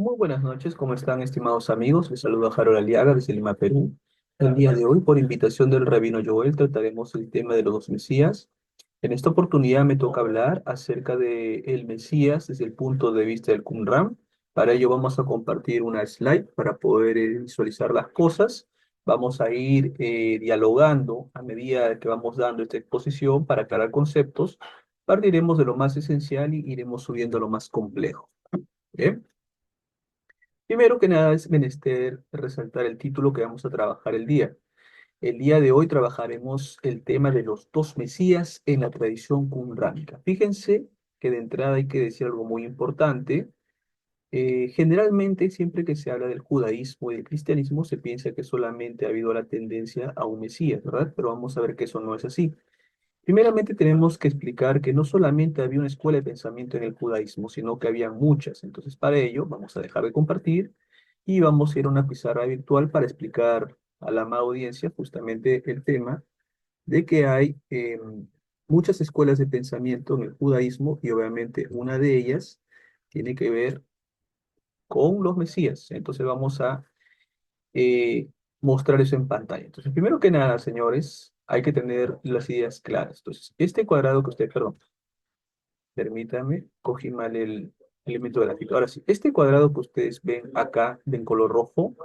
Muy buenas noches, ¿cómo están, estimados amigos? Les saluda Harold Aliaga desde Lima, Perú. El día de hoy, por invitación del Rabino Joel, trataremos el tema de los dos Mesías. En esta oportunidad me toca hablar acerca de el Mesías desde el punto de vista del Qumran. Para ello vamos a compartir una slide para poder visualizar las cosas. Vamos a ir dialogando a medida que vamos dando esta exposición para aclarar conceptos. Partiremos de lo más esencial y iremos subiendo a lo más complejo. ¿Bien? Primero que nada es menester resaltar el título que vamos a trabajar el día. El día de hoy trabajaremos el tema de los dos Mesías en la tradición qumránica. Fíjense que de entrada hay que decir algo muy importante. Generalmente, siempre que se habla del judaísmo y del cristianismo, se piensa que solamente ha habido la tendencia a un Mesías, ¿verdad? Pero vamos a ver que eso no es así. Primeramente tenemos que explicar que no solamente había una escuela de pensamiento en el judaísmo, sino que había muchas. Entonces, para ello, vamos a dejar de compartir y vamos a ir a una pizarra virtual para explicar a la amada audiencia justamente el tema de que hay muchas escuelas de pensamiento en el judaísmo y obviamente una de ellas tiene que ver con los Mesías. Entonces, vamos a eh, mostrar eso en pantalla. Entonces, primero que nada, señores, hay que tener las ideas claras. Entonces, este cuadrado que usted, perdón, permítame, cogí mal el elemento gráfico. Ahora sí, este cuadrado que ustedes ven acá en color rojo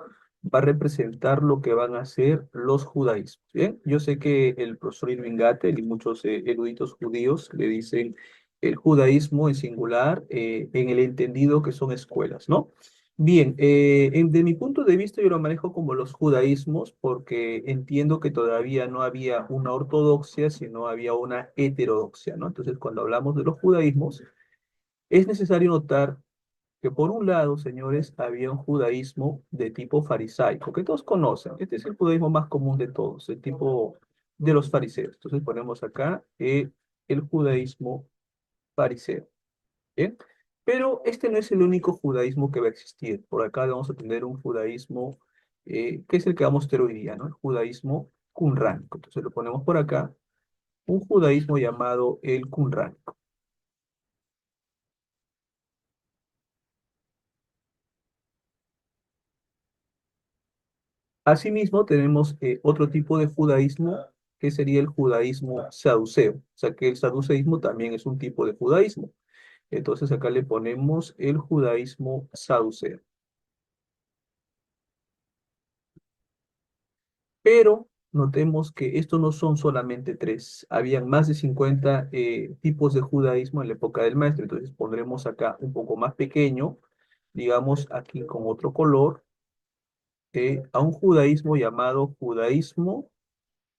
va a representar lo que van a ser los judaísmos. Bien, yo sé que el profesor Irving Gattel y muchos eruditos judíos le dicen el judaísmo en singular en el entendido que son escuelas, ¿no? Bien, de mi punto de vista yo lo manejo como los judaísmos porque entiendo que todavía no había una ortodoxia, sino había una heterodoxia, ¿no? Entonces, cuando hablamos de los judaísmos, es necesario notar que por un lado, señores, había un judaísmo de tipo farisaico, que todos conocen. Este es el judaísmo más común de todos, el tipo de los fariseos. Entonces ponemos acá el judaísmo fariseo. ¿Bien? Pero este no es el único judaísmo que va a existir. Por acá vamos a tener un judaísmo que es el que vamos a tener hoy día, ¿no? El judaísmo qumránico. Entonces lo ponemos por acá, un judaísmo llamado el qumránico. Asimismo, tenemos otro tipo de judaísmo que sería el judaísmo saduceo. O sea que el saduceísmo también es un tipo de judaísmo. Entonces acá le ponemos el judaísmo saduceo. Pero notemos que estos no son solamente tres. Habían más de 50 tipos de judaísmo en la época del maestro. Entonces pondremos acá un poco más pequeño, digamos aquí con otro color, a un judaísmo llamado judaísmo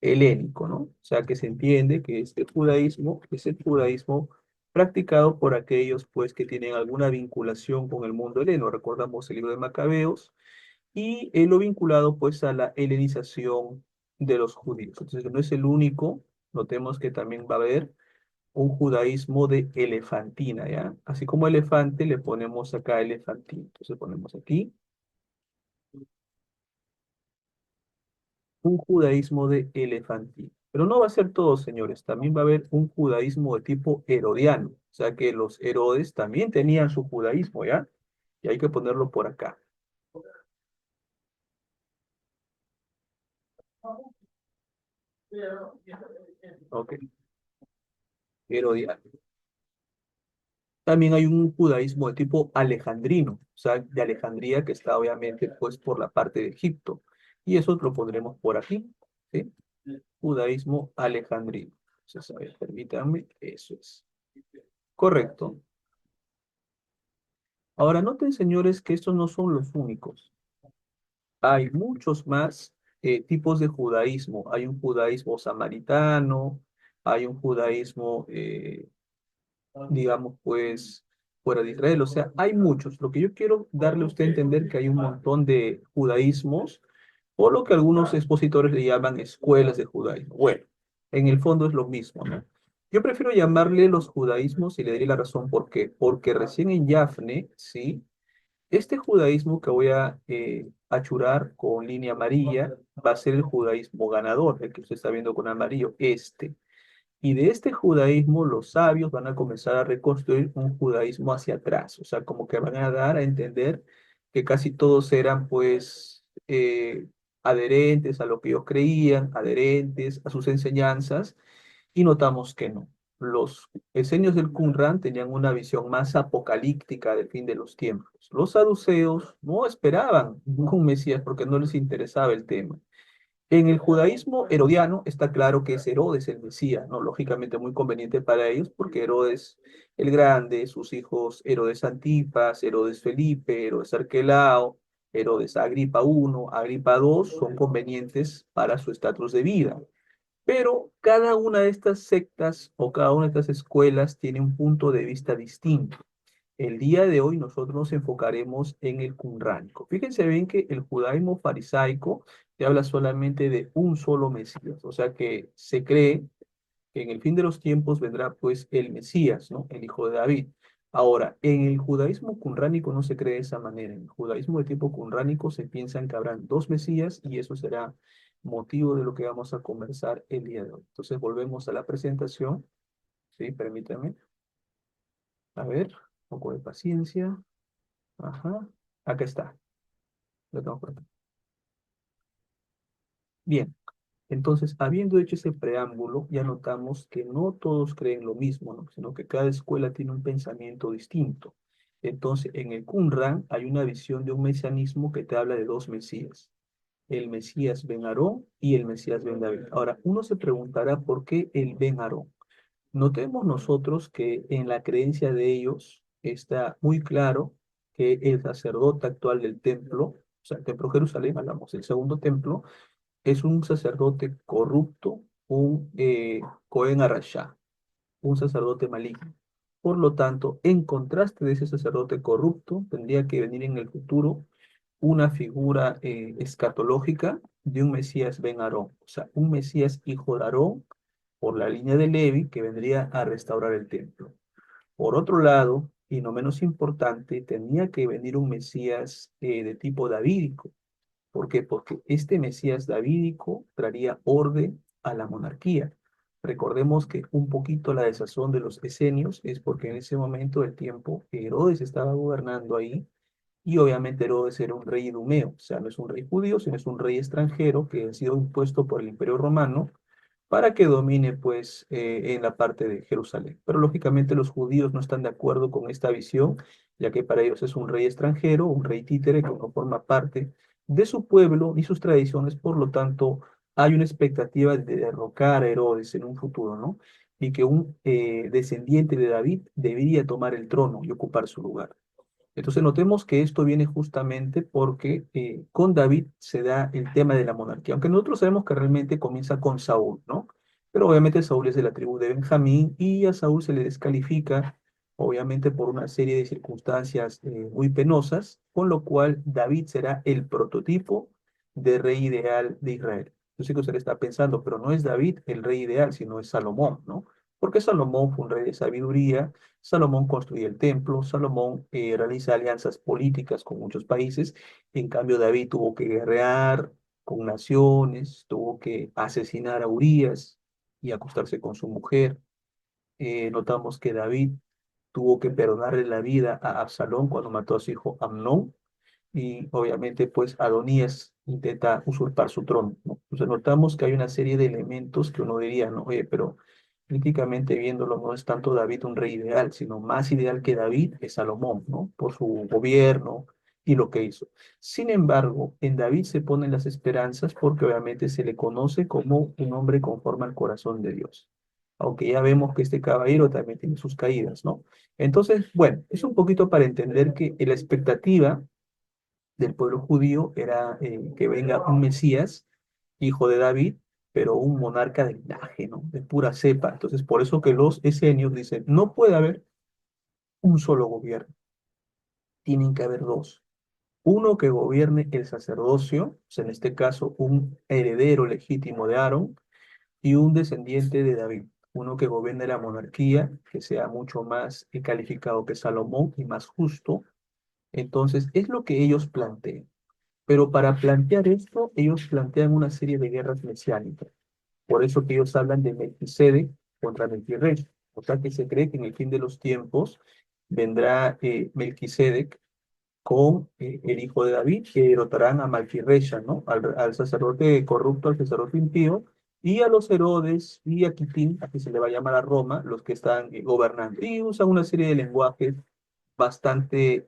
helénico, ¿no? O sea, que se entiende que este judaísmo es el judaísmo practicado por aquellos, pues, que tienen alguna vinculación con el mundo heleno. Recordamos el libro de Macabeos y lo vinculado, pues, a la helenización de los judíos. Entonces, no es el único. Notemos que también va a haber un judaísmo de elefantina, ¿ya? Así como elefante, le ponemos acá elefantina. Entonces, ponemos aquí un judaísmo de elefantina. Pero no va a ser todo, señores. También va a haber un judaísmo de tipo herodiano. O sea que los Herodes también tenían su judaísmo, ¿ya? Y hay que ponerlo por acá. Ok, herodiano. También hay un judaísmo de tipo alejandrino, o sea, de Alejandría, que está obviamente pues por la parte de Egipto. Y eso lo pondremos por aquí, ¿sí? Judaísmo alejandrino. Entonces, a ver, permítanme, eso es. Correcto. Ahora noten, señores, que estos no son los únicos. Hay muchos más tipos de judaísmo. Hay un judaísmo samaritano, hay un judaísmo, digamos, pues, fuera de Israel. O sea, hay muchos. Lo que yo quiero darle a usted a entender que hay un montón de judaísmos, o lo que algunos expositores le llaman escuelas de judaísmo. Bueno, en el fondo es lo mismo, ¿no? Yo prefiero llamarle los judaísmos y le diré la razón por qué. Porque recién en Yafne, ¿sí? Este judaísmo que voy a achurar con línea amarilla va a ser el judaísmo ganador, el que usted está viendo con amarillo, este. Y de este judaísmo los sabios van a comenzar a reconstruir un judaísmo hacia atrás, o sea, como que van a dar a entender que casi todos eran pues adherentes a lo que ellos creían, adherentes a sus enseñanzas, y notamos que no. Los esenios del Qumran tenían una visión más apocalíptica del fin de los tiempos. Los saduceos no esperaban un Mesías porque no les interesaba el tema. En el judaísmo herodiano está claro que es Herodes el Mesías, ¿no? Lógicamente muy conveniente para ellos porque Herodes el Grande, sus hijos Herodes Antipas, Herodes Felipe, Herodes Arquelao, Herodes Agripa I, Agripa II son convenientes para su estatus de vida. Pero cada una de estas sectas o cada una de estas escuelas tiene un punto de vista distinto. El día de hoy nosotros nos enfocaremos en el qumránico. Fíjense bien que el judaísmo farisaico te habla solamente de un solo Mesías, o sea que se cree que en el fin de los tiempos vendrá pues el Mesías, ¿no? El hijo de David. Ahora, en el judaísmo qumránico no se cree de esa manera. En el judaísmo de tipo qumránico se piensa que habrán dos Mesías y eso será motivo de lo que vamos a conversar el día de hoy. Entonces volvemos a la presentación. Sí, permítame. A ver, un poco de paciencia. Ajá, acá está. Lo tengo por acá. Bien, entonces, habiendo hecho ese preámbulo, ya notamos que no todos creen lo mismo, ¿no? Sino que cada escuela tiene un pensamiento distinto. Entonces, en el Qumran hay una visión de un mesianismo que te habla de dos Mesías, el Mesías Ben Aarón y el Mesías Ben David. Ahora, uno se preguntará por qué el Ben Aarón. Notemos nosotros que en la creencia de ellos está muy claro que el sacerdote actual del templo, o sea, el templo de Jerusalén, hablamos del segundo templo, es un sacerdote corrupto, un Cohen Arashá, un sacerdote maligno. Por lo tanto, en contraste de ese sacerdote corrupto, tendría que venir en el futuro una figura escatológica de un Mesías Ben Aarón, o sea, un Mesías hijo de Aarón por la línea de Levi que vendría a restaurar el templo. Por otro lado, y no menos importante, tenía que venir un Mesías de tipo davídico. ¿Por qué? Porque este Mesías davídico traería orden a la monarquía. Recordemos que un poquito la desazón de los esenios es porque en ese momento del tiempo Herodes estaba gobernando ahí y obviamente Herodes era un rey idumeo, o sea, no es un rey judío, sino es un rey extranjero que ha sido impuesto por el Imperio Romano para que domine pues en la parte de Jerusalén. Pero lógicamente los judíos no están de acuerdo con esta visión, ya que para ellos es un rey extranjero, un rey títere que no forma parte de su pueblo ni sus tradiciones, por lo tanto hay una expectativa de derrocar a Herodes en un futuro, ¿no? Y que un descendiente de David debería tomar el trono y ocupar su lugar. Entonces notemos que esto viene justamente porque con David se da el tema de la monarquía, aunque nosotros sabemos que realmente comienza con Saúl, ¿no? Pero obviamente Saúl es de la tribu de Benjamín y a Saúl se le descalifica, obviamente por una serie de circunstancias muy penosas, con lo cual David será el prototipo de rey ideal de Israel. Yo sé que usted está pensando, pero no es David el rey ideal, sino es Salomón, ¿no? Porque Salomón fue un rey de sabiduría. Salomón construye el templo, Salomón realiza alianzas políticas con muchos países, en cambio David tuvo que guerrear con naciones, tuvo que asesinar a Urías y acostarse con su mujer. Notamos que David tuvo que perdonarle la vida a Absalón cuando mató a su hijo Amnón, y obviamente pues Adonías intenta usurpar su trono, ¿no? Entonces notamos que hay una serie de elementos que uno diría, no, oye, pero críticamente viéndolo no es tanto David un rey ideal, sino más ideal que David es Salomón, ¿no? Por su gobierno y lo que hizo. Sin embargo, en David se ponen las esperanzas porque obviamente se le conoce como un hombre conforme al corazón de Dios. Aunque ya vemos que este caballero también tiene sus caídas, ¿no? Entonces, bueno, es un poquito para entender que la expectativa del pueblo judío era que venga un Mesías, hijo de David, pero un monarca de linaje, ¿no? De pura cepa. Entonces, por eso que los esenios dicen, no puede haber un solo gobierno, tienen que haber dos. Uno que gobierne el sacerdocio, o sea, en este caso un heredero legítimo de Aarón, y un descendiente de David. Uno que gobierne la monarquía, que sea mucho más calificado que Salomón y más justo. Entonces, es lo que ellos plantean. Pero para plantear esto, ellos plantean una serie de guerras mesiánicas. Por eso que ellos hablan de Melquisedec contra Melquirrey. O sea que se cree que en el fin de los tiempos vendrá Melquisedec con el hijo de David, que derrotarán a Malquiresha, ¿no? Al sacerdote corrupto, al sacerdote impío, y a los Herodes y a Quitín, aquí se le va a llamar a Roma, los que están gobernando. Y usan una serie de lenguajes bastante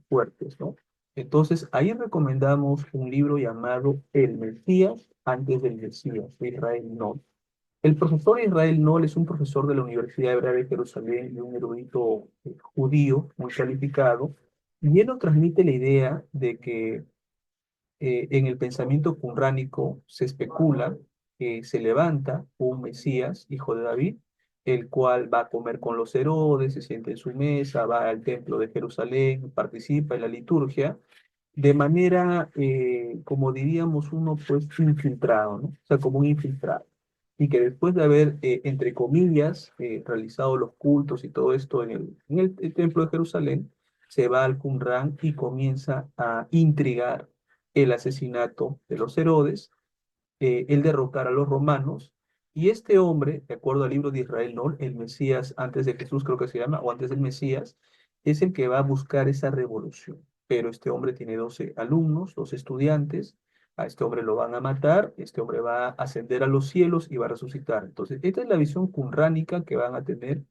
fuertes, ¿no? Entonces, ahí recomendamos un libro llamado El Mesías antes del Mesías, de Israel Noll. El profesor Israel Noll es un profesor de la Universidad Hebrea de Jerusalén y un erudito judío muy calificado, y él nos transmite la idea de que en el pensamiento qurránico se especula que se levanta un Mesías, hijo de David, el cual va a comer con los Herodes, se siente en su mesa, va al templo de Jerusalén, participa en la liturgia, de manera, como diríamos uno, pues infiltrado, ¿no? O sea, como un infiltrado. Y que después de haber, entre comillas, realizado los cultos y todo esto en el templo de Jerusalén, se va al Qumrán y comienza a intrigar el asesinato de los Herodes, el derrocar a los romanos. Y este hombre, de acuerdo al libro de Israel Noll, el Mesías antes de Jesús creo que se llama, o antes del Mesías, es el que va a buscar esa revolución. Pero este hombre tiene 12 alumnos, 12 estudiantes. A este hombre lo van a matar, este hombre va a ascender a los cielos y va a resucitar. Entonces, esta es la visión qumránica que van a tener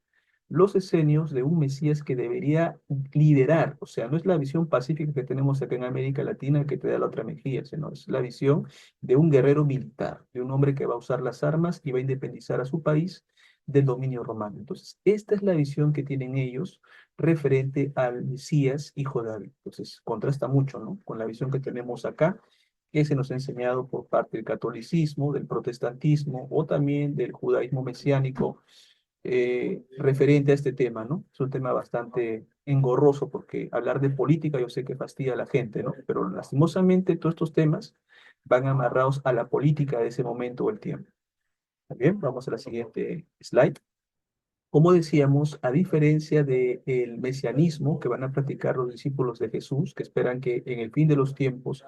los esenios de un Mesías que debería liderar. O sea, no es la visión pacífica que tenemos acá en América Latina que te da la otra mejilla, sino es la visión de un guerrero militar, de un hombre que va a usar las armas y va a independizar a su país del dominio romano. Entonces, esta es la visión que tienen ellos referente al Mesías, hijo de David. Entonces, contrasta mucho, ¿no? Con la visión que tenemos acá, que se nos ha enseñado por parte del catolicismo, del protestantismo o también del judaísmo mesiánico, referente a este tema, ¿no? Es un tema bastante engorroso porque hablar de política yo sé que fastidia a la gente, ¿no? Pero lastimosamente todos estos temas van amarrados a la política de ese momento o el tiempo. Bien, vamos a la siguiente slide. Como decíamos, a diferencia del mesianismo que van a practicar los discípulos de Jesús, que esperan que en el fin de los tiempos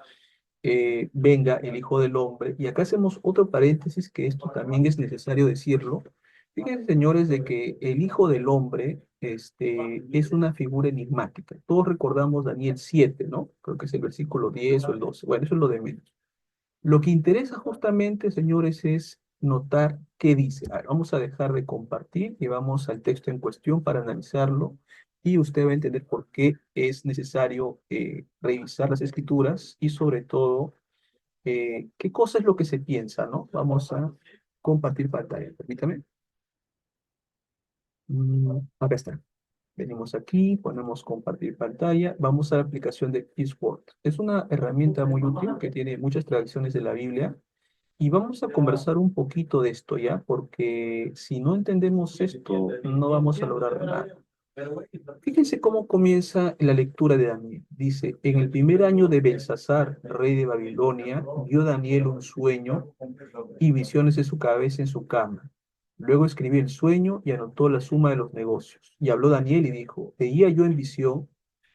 venga el Hijo del Hombre, y acá hacemos otro paréntesis que esto también es necesario decirlo. Fíjense, señores, de que el Hijo del Hombre es una figura enigmática. Todos recordamos Daniel 7, ¿no? Creo que es el versículo 10 o el 12. Bueno, eso es lo de menos. Lo que interesa justamente, señores, es notar qué dice. A ver, vamos a dejar de compartir y vamos al texto en cuestión para analizarlo y usted va a entender por qué es necesario revisar las escrituras y sobre todo qué cosa es lo que se piensa, ¿no? Vamos a compartir pantalla. Permítame. Acá está. Venimos aquí, ponemos compartir pantalla, vamos a la aplicación de Eastword. Es una herramienta muy útil que tiene muchas traducciones de la Biblia. Y vamos a conversar un poquito de esto ya, porque si no entendemos esto, no vamos a lograr nada. Fíjense cómo comienza la lectura de Daniel. Dice, en el primer año de Belsasar, rey de Babilonia, vio Daniel un sueño y visiones de su cabeza en su cama. Luego escribió el sueño y anotó la suma de los negocios. Y habló Daniel y dijo, veía yo en visión,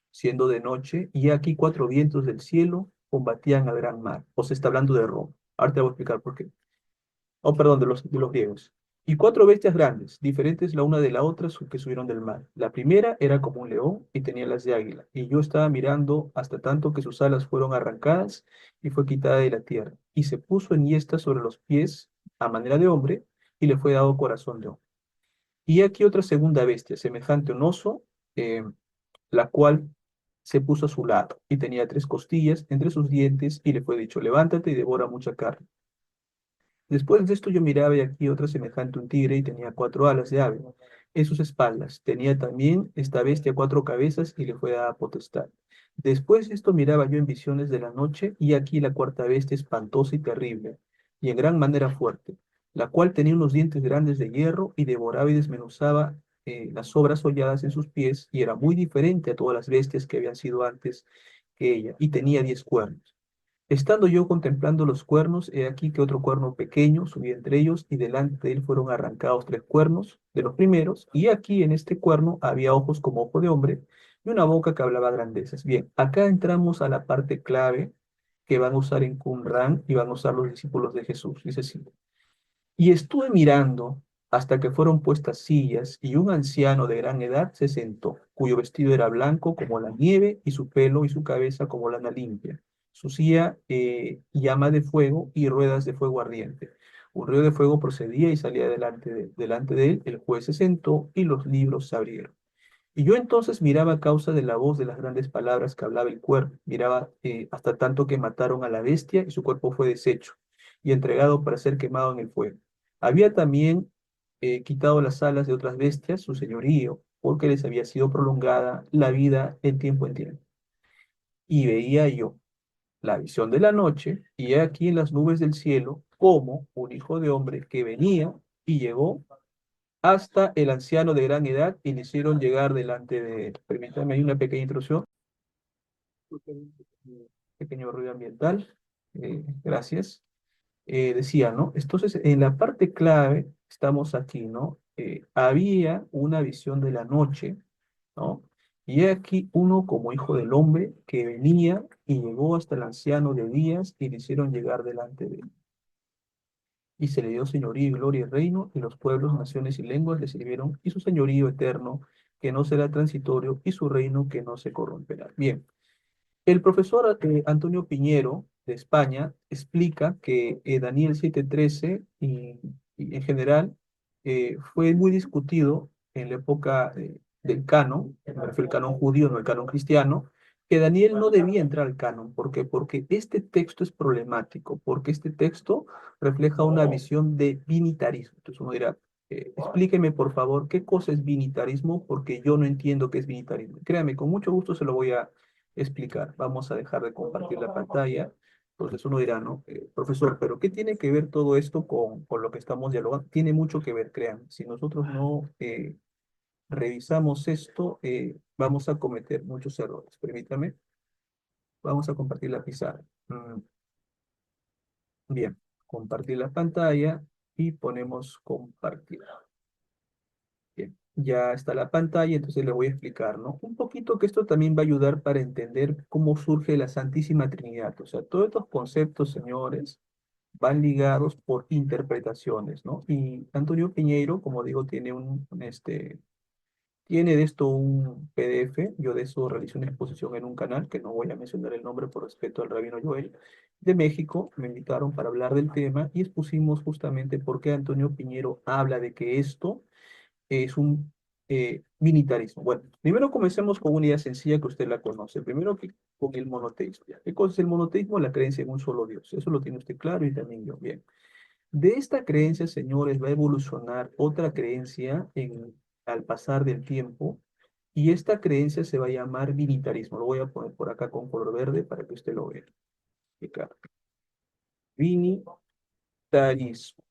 siendo de noche, y aquí cuatro vientos del cielo combatían al gran mar. O se está hablando de Roma. Ahora te voy a explicar por qué. Oh, perdón, de los griegos. Y cuatro bestias grandes, diferentes la una de la otra, que subieron del mar. La primera era como un león y tenía las de águila. Y yo estaba mirando hasta tanto que sus alas fueron arrancadas y fue quitada de la tierra. Y se puso enhiesta sobre los pies a manera de hombre y le fue dado corazón de hombre. Y aquí otra segunda bestia, semejante a un oso, eh, la cual se puso a su lado y tenía tres costillas entre sus dientes y le fue dicho, levántate y devora mucha carne. Después de esto yo miraba y aquí otra semejante a un tigre y tenía cuatro alas de ave en sus espaldas. Tenía también esta bestia cuatro cabezas y le fue dada potestad. Después de esto miraba yo en visiones de la noche y aquí la cuarta bestia espantosa y terrible y en gran manera fuerte, la cual tenía unos dientes grandes de hierro y devoraba y desmenuzaba las sobras holladas en sus pies y era muy diferente a todas las bestias que habían sido antes que ella y tenía 10 cuernos. Estando yo contemplando los cuernos, he aquí que otro cuerno pequeño subía entre ellos, y delante de él fueron arrancados tres cuernos de los primeros, y aquí en este cuerno había ojos como ojo de hombre, y una boca que hablaba grandezas. Bien, acá entramos a la parte clave que van a usar en Qumran y van a usar los discípulos de Jesús. Dice así, y estuve mirando hasta que fueron puestas sillas, y un anciano de gran edad se sentó, cuyo vestido era blanco como la nieve, y su pelo y su cabeza como lana limpia. Su silla llama de fuego y ruedas de fuego ardiente. Un río de fuego procedía y salía delante de él. El juez se sentó y los libros se abrieron. Y yo entonces miraba a causa de la voz de las grandes palabras que hablaba el cuervo, miraba hasta tanto que mataron a la bestia y su cuerpo fue deshecho y entregado para ser quemado en el fuego. Había también quitado las alas de otras bestias, su señorío, porque les había sido prolongada la vida en tiempo en tiempo. Y veía yo la visión de la noche, y he aquí en las nubes del cielo como un hijo de hombre que venía y llegó hasta el anciano de gran edad y le hicieron llegar delante de él. Permítame, hay una pequeña intrusión, un pequeño ruido ambiental. Gracias. Decía, ¿no? Entonces, en la parte clave, estamos aquí, ¿no? Había una visión de la noche, ¿no? Y he aquí uno como hijo del hombre que venía y llegó hasta el anciano de días y le hicieron llegar delante de él. Y se le dio señorío y gloria y reino, y los pueblos, naciones y lenguas le sirvieron, y su señorío eterno, que no será transitorio, y su reino que no se corromperá. Bien, el profesor Antonio Piñero, de España, explica que Daniel 7:13 y en general fue muy discutido en la época del canon, me refiero al canon judío, no el canon cristiano, que Daniel no debía entrar al canon. ¿Por qué? Porque este texto es problemático, porque este texto refleja una visión de binitarismo. Entonces uno dirá, explíqueme por favor qué cosa es binitarismo, porque yo no entiendo qué es binitarismo. Créame, con mucho gusto se lo voy a explicar. Vamos a dejar de compartir la pantalla. Entonces uno dirá, ¿no? Profesor, pero ¿qué tiene que ver todo esto con lo que estamos dialogando? Tiene mucho que ver, créanme. Si nosotros no revisamos esto, vamos a cometer muchos errores. Permítame, vamos a compartir la pizarra. Bien, compartir la pantalla y ponemos compartir. Bien, ya está la pantalla, entonces le voy a explicar, ¿no? Un poquito que esto también va a ayudar para entender cómo surge la Santísima Trinidad. O sea, todos estos conceptos, señores, van ligados por interpretaciones, ¿no? Y Antonio Piñeiro, como digo, tiene de esto un PDF. Yo de eso realicé una exposición en un canal, que no voy a mencionar el nombre por respeto al Rabino Joel, de México. Me invitaron para hablar del tema y expusimos justamente por qué Antonio Piñero habla de que esto es un militarismo. Bueno, primero comencemos con una idea sencilla que usted la conoce. Primero que con el monoteísmo. ¿Ya? ¿Qué cosa es el monoteísmo? La creencia en un solo Dios. Eso lo tiene usted claro y también yo. Bien. De esta creencia, señores, va a evolucionar otra creencia al pasar del tiempo, y esta creencia se va a llamar militarismo. Lo voy a poner por acá con color verde para que usted lo vea. Y claro, militarismo.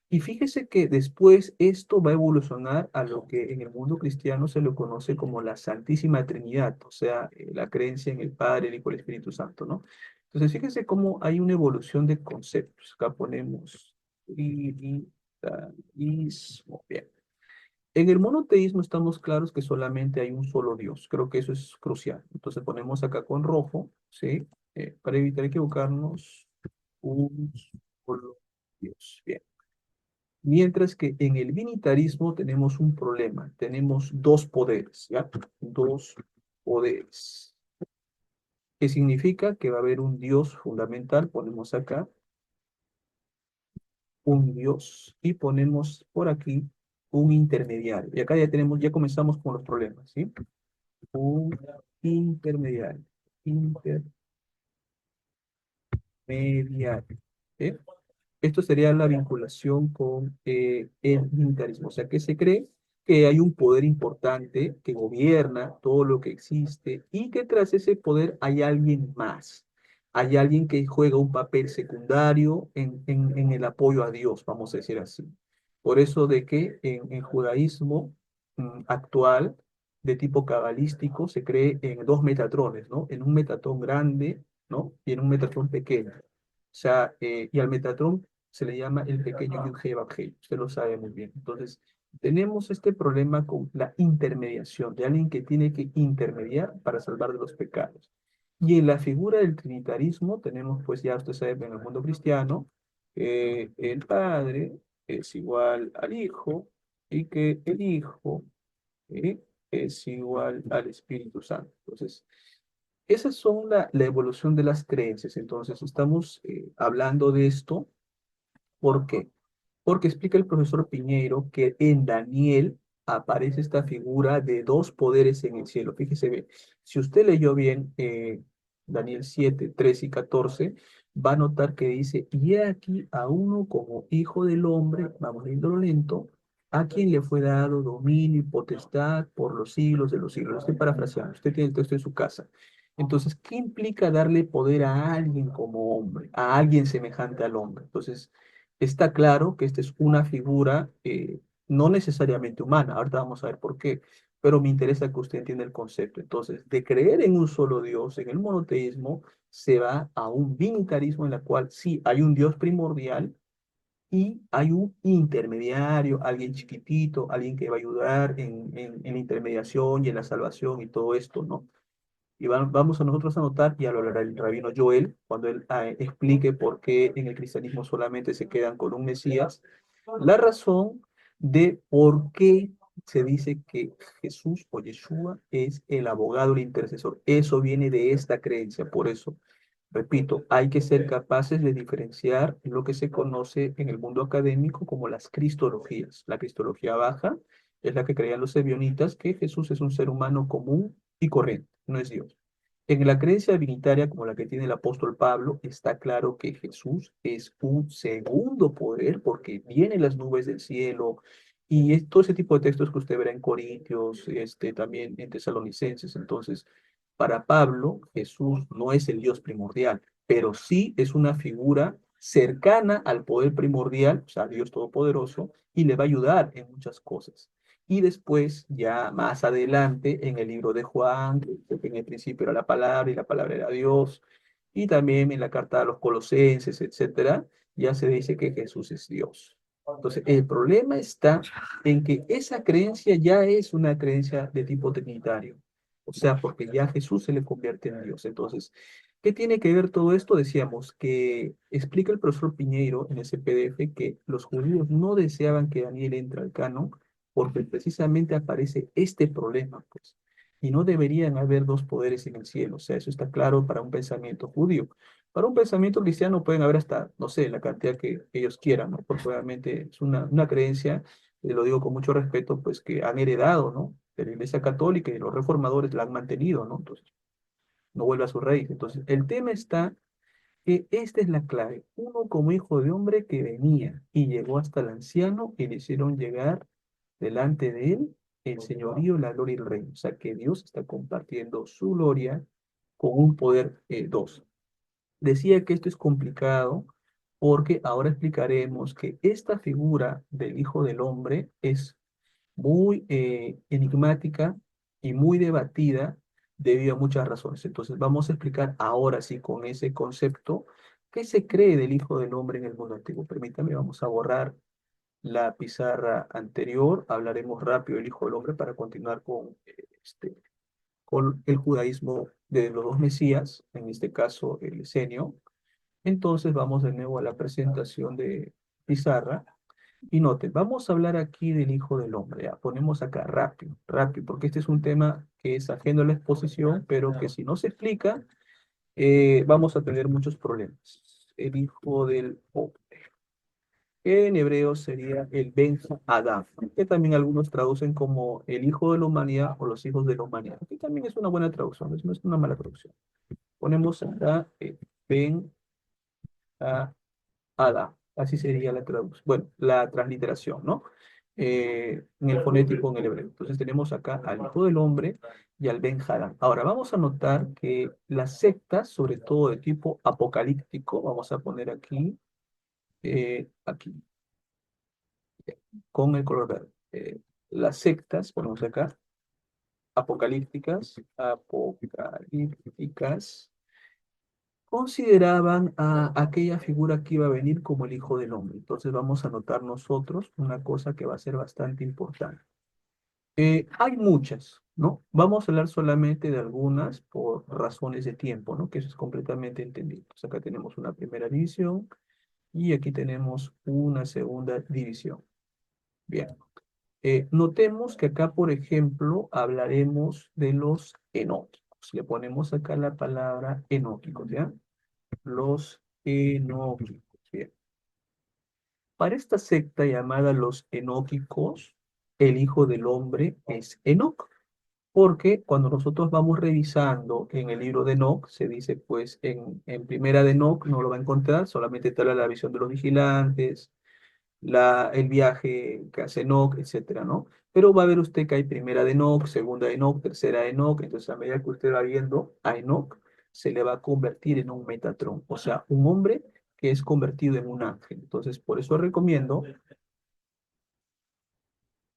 Y fíjese que después esto va a evolucionar a lo que en el mundo cristiano se lo conoce como la Santísima Trinidad, o sea, la creencia en el Padre, el Hijo y el Espíritu Santo, ¿no? Entonces, fíjese cómo hay una evolución de conceptos. Acá ponemos trinitarismo. Bien. En el monoteísmo estamos claros que solamente hay un solo Dios. Creo que eso es crucial. Entonces ponemos acá con rojo, ¿sí? Para evitar equivocarnos, un solo Dios. Bien. Mientras que en el binitarismo tenemos un problema, tenemos dos poderes, ¿ya? Dos poderes. ¿Qué significa? Que va a haber un Dios fundamental, ponemos acá, un Dios, y ponemos por aquí un intermediario. Y acá ya tenemos, ya comenzamos con los problemas, ¿sí? Un intermediario, intermediario, ¿sí? Esto sería la vinculación con el militarismo. O sea, que se cree que hay un poder importante que gobierna todo lo que existe, y que tras ese poder hay alguien más. Hay alguien que juega un papel secundario en el apoyo a Dios, vamos a decir así. Por eso de que en judaísmo actual, de tipo cabalístico, se cree en dos metatrones, ¿no? En un metatrón grande, ¿no? Y en un metatrón pequeño. O sea, y al Metatron se le llama el pequeño Yud-Heh Vav-Heh. Usted lo sabe muy bien. Entonces, tenemos este problema con la intermediación, de alguien que tiene que intermediar para salvar de los pecados. Y en la figura del trinitarismo tenemos, pues ya usted sabe, en el mundo cristiano, el Padre, es igual al Hijo y que el Hijo ¿sí? Es igual al Espíritu Santo. Entonces, esas son la evolución de las creencias. Entonces, estamos hablando de esto. ¿Por qué? Porque explica el profesor Piñeiro que en Daniel aparece esta figura de dos poderes en el cielo. Fíjese bien, si usted leyó bien Daniel 7 13 y 14 va a notar que dice, y he aquí a uno como hijo del hombre, vamos leyéndolo lento, a quien le fue dado dominio y potestad por los siglos de los siglos. Lo estoy parafraseando, usted tiene el texto en su casa. Entonces, ¿qué implica darle poder a alguien como hombre, a alguien semejante al hombre? Entonces, está claro que esta es una figura no necesariamente humana, ahorita vamos a ver por qué, pero me interesa que usted entienda el concepto. Entonces, de creer en un solo Dios, en el monoteísmo, se va a un binitarismo en la cual sí hay un Dios primordial y hay un intermediario, alguien chiquitito, alguien que va a ayudar en la intermediación y en la salvación y todo esto, ¿no? Y vamos a nosotros a notar, y a lo hablará el rabino Joel, cuando él explique por qué en el cristianismo solamente se quedan con un Mesías, la razón de por qué se dice que Jesús o Yeshua es el abogado, el intercesor. Eso viene de esta creencia, por eso, repito, hay que ser capaces de diferenciar lo que se conoce en el mundo académico como las cristologías. La cristología baja es la que creían los ebionitas, que Jesús es un ser humano común y corriente, no es Dios. En la creencia divinitaria, como la que tiene el apóstol Pablo, está claro que Jesús es un segundo poder porque viene en las nubes del cielo y todo ese tipo de textos que usted verá en Corintios, también en Tesalonicenses. Entonces, para Pablo, Jesús no es el Dios primordial, pero sí es una figura cercana al poder primordial, o sea, Dios Todopoderoso, y le va a ayudar en muchas cosas. Y después, ya más adelante, en el libro de Juan, que en el principio era la palabra y la palabra era Dios, y también en la carta a los Colosenses, etcétera, ya se dice que Jesús es Dios. Entonces, el problema está en que esa creencia ya es una creencia de tipo trinitario. O sea, porque ya Jesús se le convierte en Dios. Entonces, ¿qué tiene que ver todo esto? Decíamos que explica el profesor Piñeiro en ese PDF que los judíos no deseaban que Daniel entre al canon porque precisamente aparece este problema, pues. Y no deberían haber dos poderes en el cielo. O sea, eso está claro para un pensamiento judío. Para un pensamiento cristiano pueden haber hasta, no sé, la cantidad que ellos quieran, ¿no? Porque obviamente es una creencia, lo digo con mucho respeto, pues que han heredado, ¿no? De la Iglesia Católica y los reformadores la han mantenido, ¿no? Entonces, no vuelve a su raíz. Entonces, el tema está que esta es la clave. Uno como hijo de hombre que venía y llegó hasta el anciano y le hicieron llegar delante de él el señorío, la gloria y el reino. O sea, que Dios está compartiendo su gloria con un poder dos. Decía que esto es complicado porque ahora explicaremos que esta figura del Hijo del Hombre es muy enigmática y muy debatida debido a muchas razones. Entonces vamos a explicar ahora sí con ese concepto qué se cree del Hijo del Hombre en el mundo antiguo. Permítame, vamos a borrar la pizarra anterior, hablaremos rápido del Hijo del Hombre para continuar con el judaísmo de los dos Mesías, en este caso el Esenio. Entonces vamos de nuevo a la presentación de pizarra y noten, vamos a hablar aquí del Hijo del Hombre. Ya. Ponemos acá rápido, rápido, porque este es un tema que es ajeno a la exposición, pero que si no se explica, vamos a tener muchos problemas. El Hijo del Hombre, que en hebreo sería el Ben Adam, que también algunos traducen como el Hijo de la Humanidad o los hijos de la humanidad, que también es una buena traducción, no es una mala traducción. Ponemos acá Ben Ada, así sería la traducción, bueno, la transliteración, ¿no? En el fonético, en el hebreo. Entonces tenemos acá al Hijo del Hombre y al Ben Hadad. Ahora vamos a notar que las sectas, sobre todo de tipo apocalíptico, vamos a poner aquí, con el color verde. Las sectas, ponemos acá, apocalípticas, consideraban a aquella figura que iba a venir como el Hijo del Hombre. Entonces vamos a notar nosotros una cosa que va a ser bastante importante. Hay muchas, ¿no? Vamos a hablar solamente de algunas por razones de tiempo, ¿no? Que eso es completamente entendido. Entonces acá tenemos una primera división Y aquí tenemos una segunda división. Bien. Notemos que acá, por ejemplo, hablaremos de los enóquicos. Le ponemos acá la palabra enóquicos, ¿ya? Los enóquicos. Bien. Para esta secta llamada los enóquicos, el hijo del hombre es Enoc. Porque cuando nosotros vamos revisando en el libro de Enoc, se dice, pues, en primera de Enoc no lo va a encontrar, solamente está la visión de los vigilantes, el viaje que hace Enoch, etcétera, ¿no? Pero va a ver usted que hay primera de Enoch, segunda de Enoch, tercera de Enoch, entonces a medida que usted va viendo a Enoch, se le va a convertir en un Metatrón, o sea, un hombre que es convertido en un ángel. Entonces, por eso recomiendo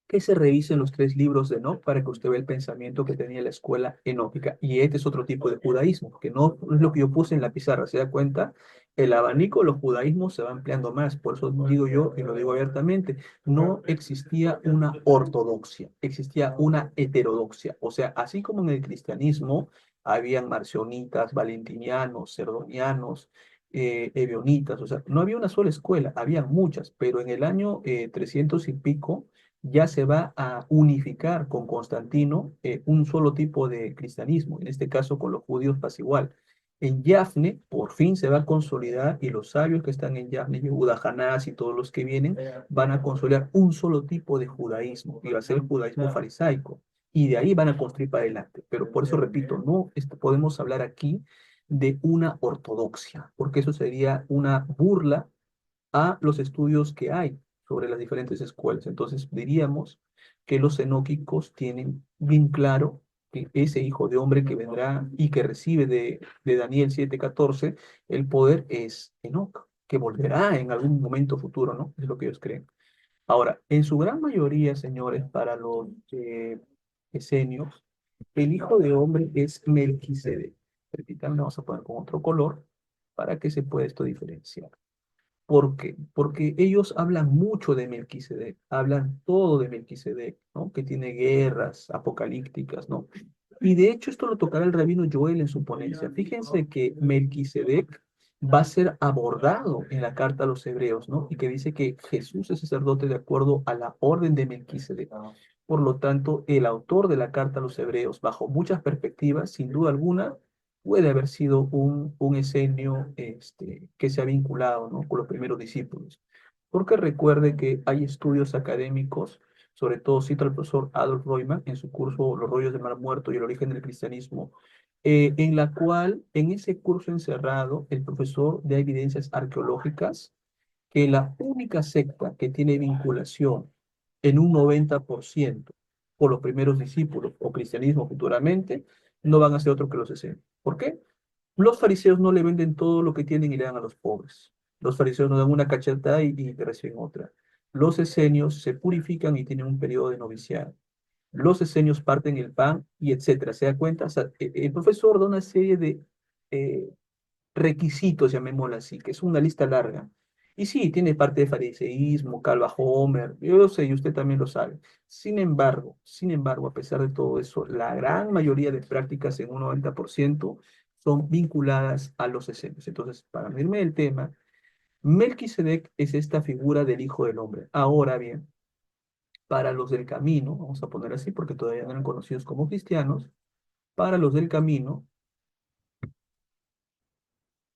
que se revisen los tres libros de Enoch para que usted vea el pensamiento que tenía la escuela enóquica. Y este es otro tipo de judaísmo, que no es lo que yo puse en la pizarra. ¿Se da cuenta? El abanico de los judaísmos se va ampliando más. Por eso digo yo, y lo digo abiertamente, no existía una ortodoxia, existía una heterodoxia. O sea, así como en el cristianismo habían marcionitas, valentinianos, cerdonianos, ebionitas, o sea, no había una sola escuela, había muchas, pero en el año 300 y pico, ya se va a unificar con Constantino un solo tipo de cristianismo, en este caso con los judíos pasa igual. En Yafne por fin se va a consolidar y los sabios que están en Yafne, Yehuda, Hanás y todos los que vienen, van a consolidar un solo tipo de judaísmo y va a ser el judaísmo farisaico. Y de ahí van a construir para adelante. Pero por eso repito, no podemos hablar aquí de una ortodoxia, porque eso sería una burla a los estudios que hay sobre las diferentes escuelas. Entonces diríamos que los enóquicos tienen bien claro que ese hijo de hombre que vendrá y que recibe de Daniel 7:14, el poder es Enoc, que volverá en algún momento futuro, ¿no? Es lo que ellos creen. Ahora, en su gran mayoría, señores, para los esenios, el hijo de hombre es Melquisedec. Permítanme, vamos a poner con otro color para que se pueda esto diferenciar. ¿Por qué? Porque ellos hablan mucho de Melquisedec, hablan todo de Melquisedec, ¿no? Que tiene guerras apocalípticas, ¿no? Y de hecho esto lo tocará el rabino Joel en su ponencia. Fíjense que Melquisedec va a ser abordado en la carta a los hebreos, ¿no? Y que dice que Jesús es sacerdote de acuerdo a la orden de Melquisedec. Por lo tanto, el autor de la carta a los hebreos, bajo muchas perspectivas, sin duda alguna, puede haber sido un esenio que se ha vinculado, ¿no? Con los primeros discípulos. Porque recuerde que hay estudios académicos, sobre todo cito al profesor Adolf Reumann en su curso Los rollos del Mar Muerto y el origen del cristianismo, en la cual, en ese curso encerrado, el profesor da evidencias arqueológicas que la única secta que tiene vinculación en un 90% por los primeros discípulos o cristianismo futuramente, no van a ser otro que los esenios. ¿Por qué? Los fariseos no le venden todo lo que tienen y le dan a los pobres. Los fariseos nos dan una cachetada y reciben otra. Los esenios se purifican y tienen un periodo de noviciado. Los esenios parten el pan y etcétera. ¿Se da cuenta? O sea, el profesor da una serie de eh, requisitos, llamémoslo así, que es una lista larga. Y sí, tiene parte de fariseísmo, calva Homer, yo lo sé y usted también lo sabe. Sin embargo, a pesar de todo eso, la gran mayoría de prácticas, en un 90%, son vinculadas a los esenios. Entonces, para no irme del tema, Melquisedec es esta figura del Hijo del Hombre. Ahora bien, para los del camino, vamos a poner así porque todavía no eran conocidos como cristianos, para los del camino,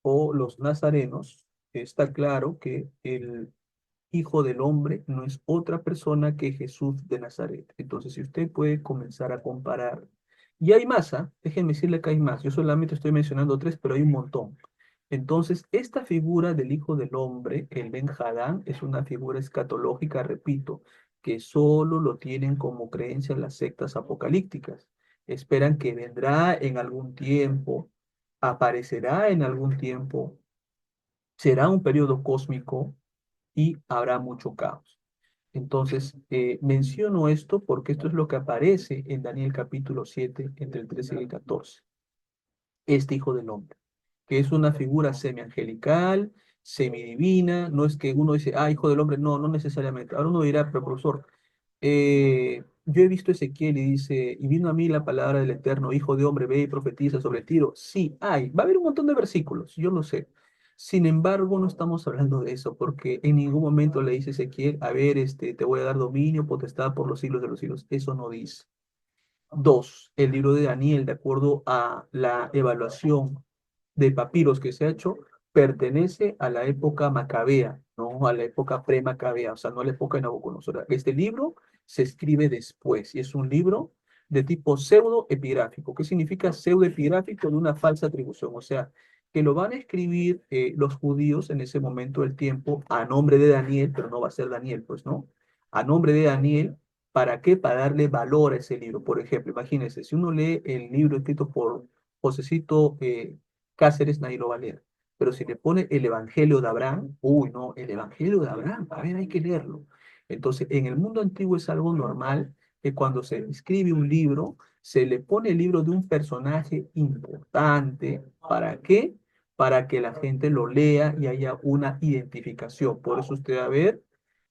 o los nazarenos, está claro que el Hijo del Hombre no es otra persona que Jesús de Nazaret. Entonces, si usted puede comenzar a comparar, y hay más, ¿ah? Déjenme decirle que hay más. Yo solamente estoy mencionando tres, pero hay un montón. Entonces, esta figura del Hijo del Hombre, el Ben Hadán, es una figura escatológica, repito, que solo lo tienen como creencia las sectas apocalípticas. Esperan que vendrá en algún tiempo, aparecerá en algún tiempo, será un periodo cósmico y habrá mucho caos. Entonces, menciono esto porque esto es lo que aparece en Daniel capítulo 7, entre el 13 y el 14. Este Hijo del Hombre, que es una figura semi-angelical, semidivina, no es que uno dice, ah, Hijo del Hombre, no, no necesariamente. Ahora uno dirá, pero profesor, yo he visto Ezequiel y dice, y vino a mí la palabra del Eterno, Hijo de Hombre, ve y profetiza sobre Tiro. Sí, hay, va a haber un montón de versículos, yo lo sé. Sin embargo, no estamos hablando de eso, porque en ningún momento le dice Ezequiel, a ver, te voy a dar dominio, potestad por los siglos de los siglos. Eso no dice. Dos, el libro de Daniel, de acuerdo a la evaluación de papiros que se ha hecho, pertenece a la época macabea, no a la época pre-macabea, o sea, no a la época de Nabucodonosor. Este libro se escribe después y es un libro de tipo pseudo-epigráfico. ¿Qué significa pseudo-epigráfico? De una falsa atribución, o sea, que lo van a escribir los judíos en ese momento del tiempo a nombre de Daniel, pero no va a ser Daniel, pues no, a nombre de Daniel. ¿Para qué? Para darle valor a ese libro. Por ejemplo, imagínense, si uno lee el libro escrito por Josecito Cáceres, nadie lo va a leer. Pero si le pone el Evangelio de Abraham, uy, no, el Evangelio de Abraham, a ver, hay que leerlo. Entonces, en el mundo antiguo es algo normal que cuando se escribe un libro, se le pone el libro de un personaje importante. ¿Para qué? Para que la gente lo lea y haya una identificación. Por eso usted va a ver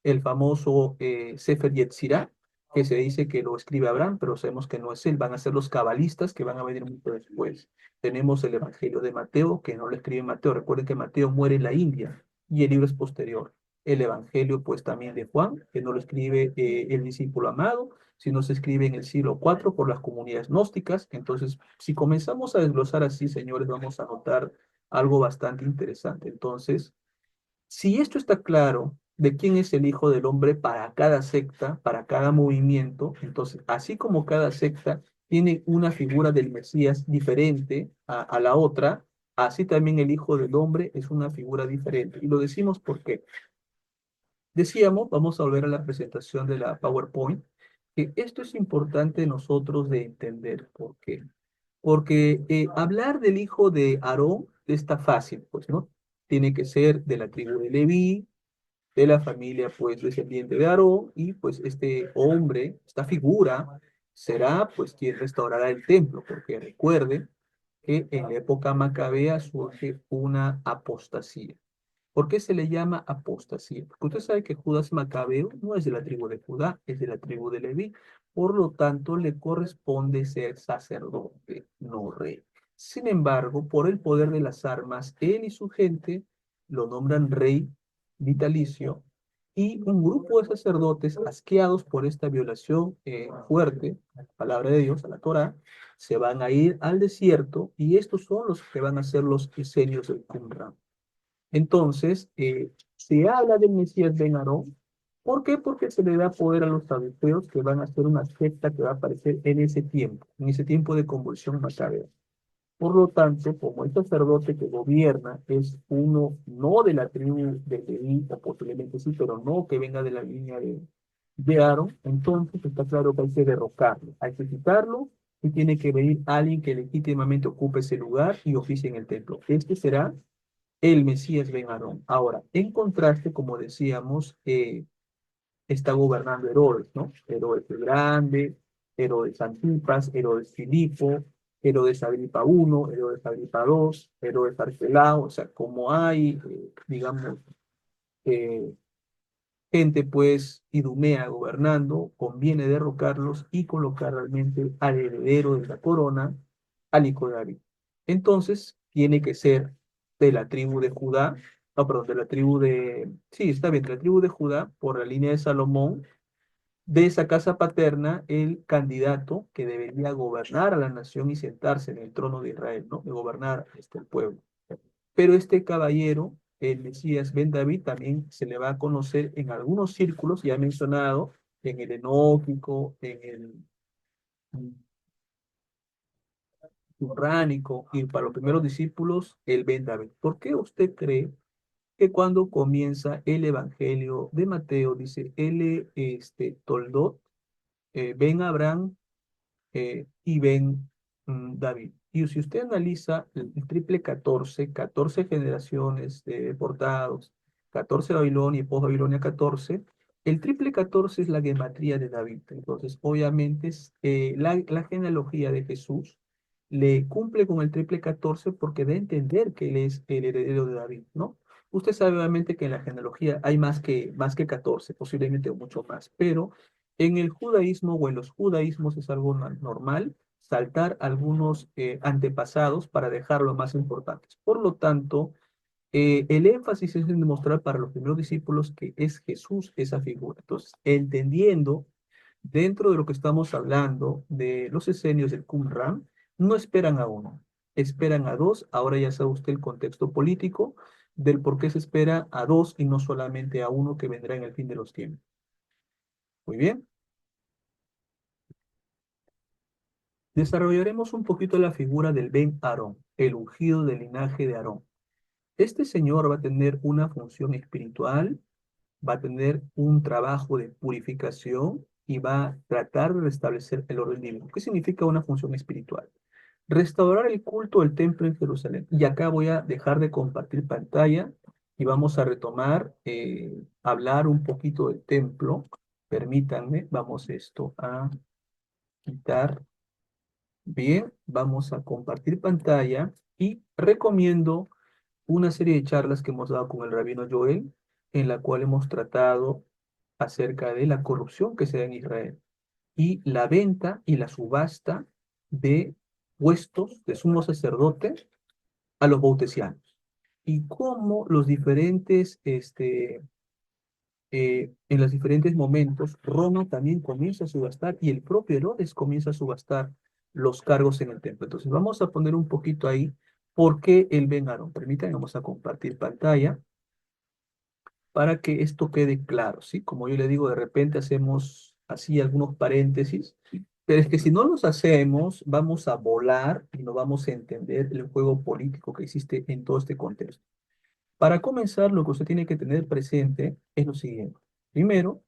el famoso Sefer Yetzirah, que se dice que lo escribe Abraham, pero sabemos que no es él, van a ser los cabalistas que van a venir mucho después. Tenemos el Evangelio de Mateo, que no lo escribe Mateo. Recuerden que Mateo muere en la India y el libro es posterior. El Evangelio, pues también de Juan, que no lo escribe el discípulo amado, sino se escribe en el siglo IV por las comunidades gnósticas. Entonces, si comenzamos a desglosar así, señores, vamos a notar algo bastante interesante. Entonces, si esto está claro de quién es el Hijo del Hombre para cada secta, para cada movimiento, entonces, así como cada secta tiene una figura del Mesías diferente a la otra, así también el Hijo del Hombre es una figura diferente. Y lo decimos porque decíamos, vamos a volver a la presentación de la PowerPoint, que esto es importante nosotros de entender. ¿Por qué? Porque hablar del hijo de Aarón está fácil, pues, ¿no? Tiene que ser de la tribu de Leví, de la familia, pues, descendiente de Aarón, y pues este hombre, esta figura, será, pues, quien restaurará el templo, porque recuerde que en la época macabea surge una apostasía. ¿Por qué se le llama apostasía? Porque usted sabe que Judas Macabeo no es de la tribu de Judá, es de la tribu de Leví. Por lo tanto, le corresponde ser sacerdote, no rey. Sin embargo, por el poder de las armas, él y su gente lo nombran rey vitalicio y un grupo de sacerdotes asqueados por esta violación fuerte a la palabra de Dios, a la Torá, se van a ir al desierto y estos son los que van a ser los esenios del Qumran. Entonces, se habla del Mesías Ben Aarón. ¿Por qué? Porque se le da poder a los saduceos que van a ser una secta que va a aparecer en ese tiempo de convulsión macabea. Por lo tanto, como el sacerdote que gobierna es uno no de la tribu de Leví, o posiblemente sí, pero no que venga de la línea de Aarón, entonces está claro que hay que derrocarlo, hay que quitarlo y tiene que venir alguien que legítimamente ocupe ese lugar y oficie en el templo. Este será el Mesías Ben Aarón. Ahora, en contraste, como decíamos, está gobernando Herodes, ¿no? Herodes el Grande, Herodes Antipas, Herodes Filipo, Herodes Agripa I, Herodes Agripa II, Herodes Arquelao, o sea, como hay, digamos, eh, gente pues idumea gobernando, conviene derrocarlos y colocar realmente al heredero de la corona, al hijo de David. Entonces, tiene que ser de la tribu de Judá, no, perdón, de la tribu de, sí, está bien, de la tribu de Judá, por la línea de Salomón, de esa casa paterna, el candidato que debería gobernar a la nación y sentarse en el trono de Israel, ¿no? De gobernar el pueblo. Pero este caballero, el Mesías Ben David, también se le va a conocer en algunos círculos, ya mencionado, en el enóquico, en el urránico, y para los primeros discípulos, el Ben David. ¿Por qué usted cree que cuando comienza el Evangelio de Mateo, dice, L, Toldot, Ben Abraham, y ven David? Y si usted analiza el triple 14, 14 generaciones de deportados, 14 Babilonia y post-Babilonia 14, el triple 14 es la gematría de David. Entonces, obviamente, la genealogía de Jesús le cumple con el triple 14 porque da a entender que él es el heredero de David, ¿no? Usted sabe obviamente que en la genealogía hay más que 14, posiblemente mucho más, pero en el judaísmo o en los judaísmos es algo normal saltar algunos antepasados para dejar los más importantes. Por lo tanto, El énfasis es en demostrar para los primeros discípulos que es Jesús esa figura. Entonces, entendiendo dentro de lo que estamos hablando de los esenios del Qumran, no esperan a uno, esperan a dos. Ahora ya sabe usted el contexto político del por qué se espera a dos y no solamente a uno que vendrá en el fin de los tiempos. Muy bien. Desarrollaremos un poquito la figura del Ben Aarón, el ungido del linaje de Aarón. Este señor va a tener una función espiritual, va a tener un trabajo de purificación y va a tratar de restablecer el orden divino. ¿Qué significa una función espiritual? Restaurar el culto del templo en Jerusalén. Y acá voy a dejar de compartir pantalla y vamos a retomar, hablar un poquito del templo. Permítanme, vamos esto a quitar. Bien, vamos a compartir pantalla y recomiendo una serie de charlas que hemos dado con el rabino Joel, en la cual hemos tratado acerca de la corrupción que se da en Israel y la venta y la subasta de puestos de sumo sacerdote a los bautesianos y cómo los diferentes, en los diferentes momentos, Roma también comienza a subastar y el propio Herodes comienza a subastar los cargos en el templo. Entonces vamos a poner un poquito ahí por qué el Ben Aarón. Permítanme, vamos a compartir pantalla para que esto quede claro, ¿sí? Como yo le digo, de repente hacemos así algunos paréntesis, pero es que si no los hacemos, vamos a volar y no vamos a entender el juego político que existe en todo este contexto. Para comenzar, lo que usted tiene que tener presente es lo siguiente. Primero,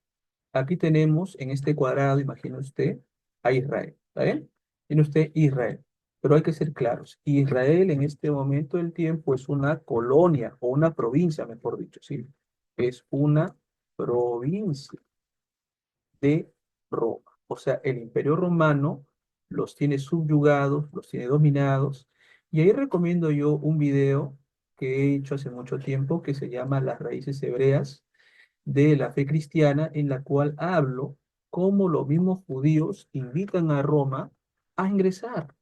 aquí tenemos en este cuadrado, imagine usted, a Israel. ¿Está bien? Tiene usted Israel. Pero hay que ser claros. Israel en este momento del tiempo es una colonia o una provincia, mejor dicho, ¿sí? Es una provincia de Roma. O sea, el Imperio Romano los tiene subyugados, los tiene dominados. Y ahí recomiendo yo un video que he hecho hace mucho tiempo que se llama Las raíces hebreas de la fe cristiana, en la cual hablo cómo los mismos judíos invitan a Roma a ingresar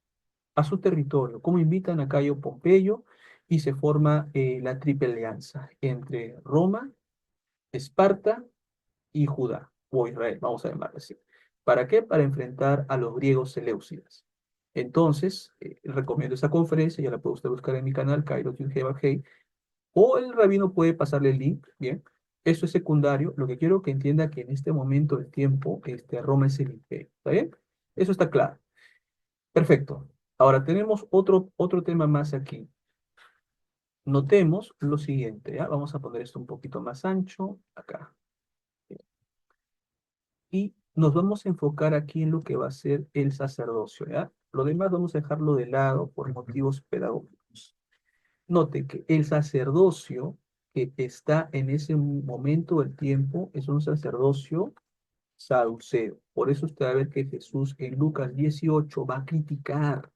a su territorio, cómo invitan a Cayo Pompeyo y se forma la triple alianza entre Roma, Esparta y Judá, o Israel, vamos a llamarlo así. ¿Para qué? Para enfrentar a los griegos seleucidas. Entonces, recomiendo esa conferencia, ya la puede usted buscar en mi canal, Cairo Hey, o el rabino puede pasarle el link, bien. Eso es secundario. Lo que quiero que entienda que en este momento del tiempo, Roma es el imperio. ¿Está bien? Eso está claro. Perfecto. Ahora tenemos otro tema más aquí. Notemos lo siguiente, ¿ya? Vamos a poner esto un poquito más ancho, acá. Y nos vamos a enfocar aquí en lo que va a ser el sacerdocio, ¿ya? Lo demás vamos a dejarlo de lado por motivos pedagógicos. Note que el sacerdocio que está en ese momento del tiempo es un sacerdocio saduceo. Por eso usted va a ver que Jesús en Lucas 18 va a criticar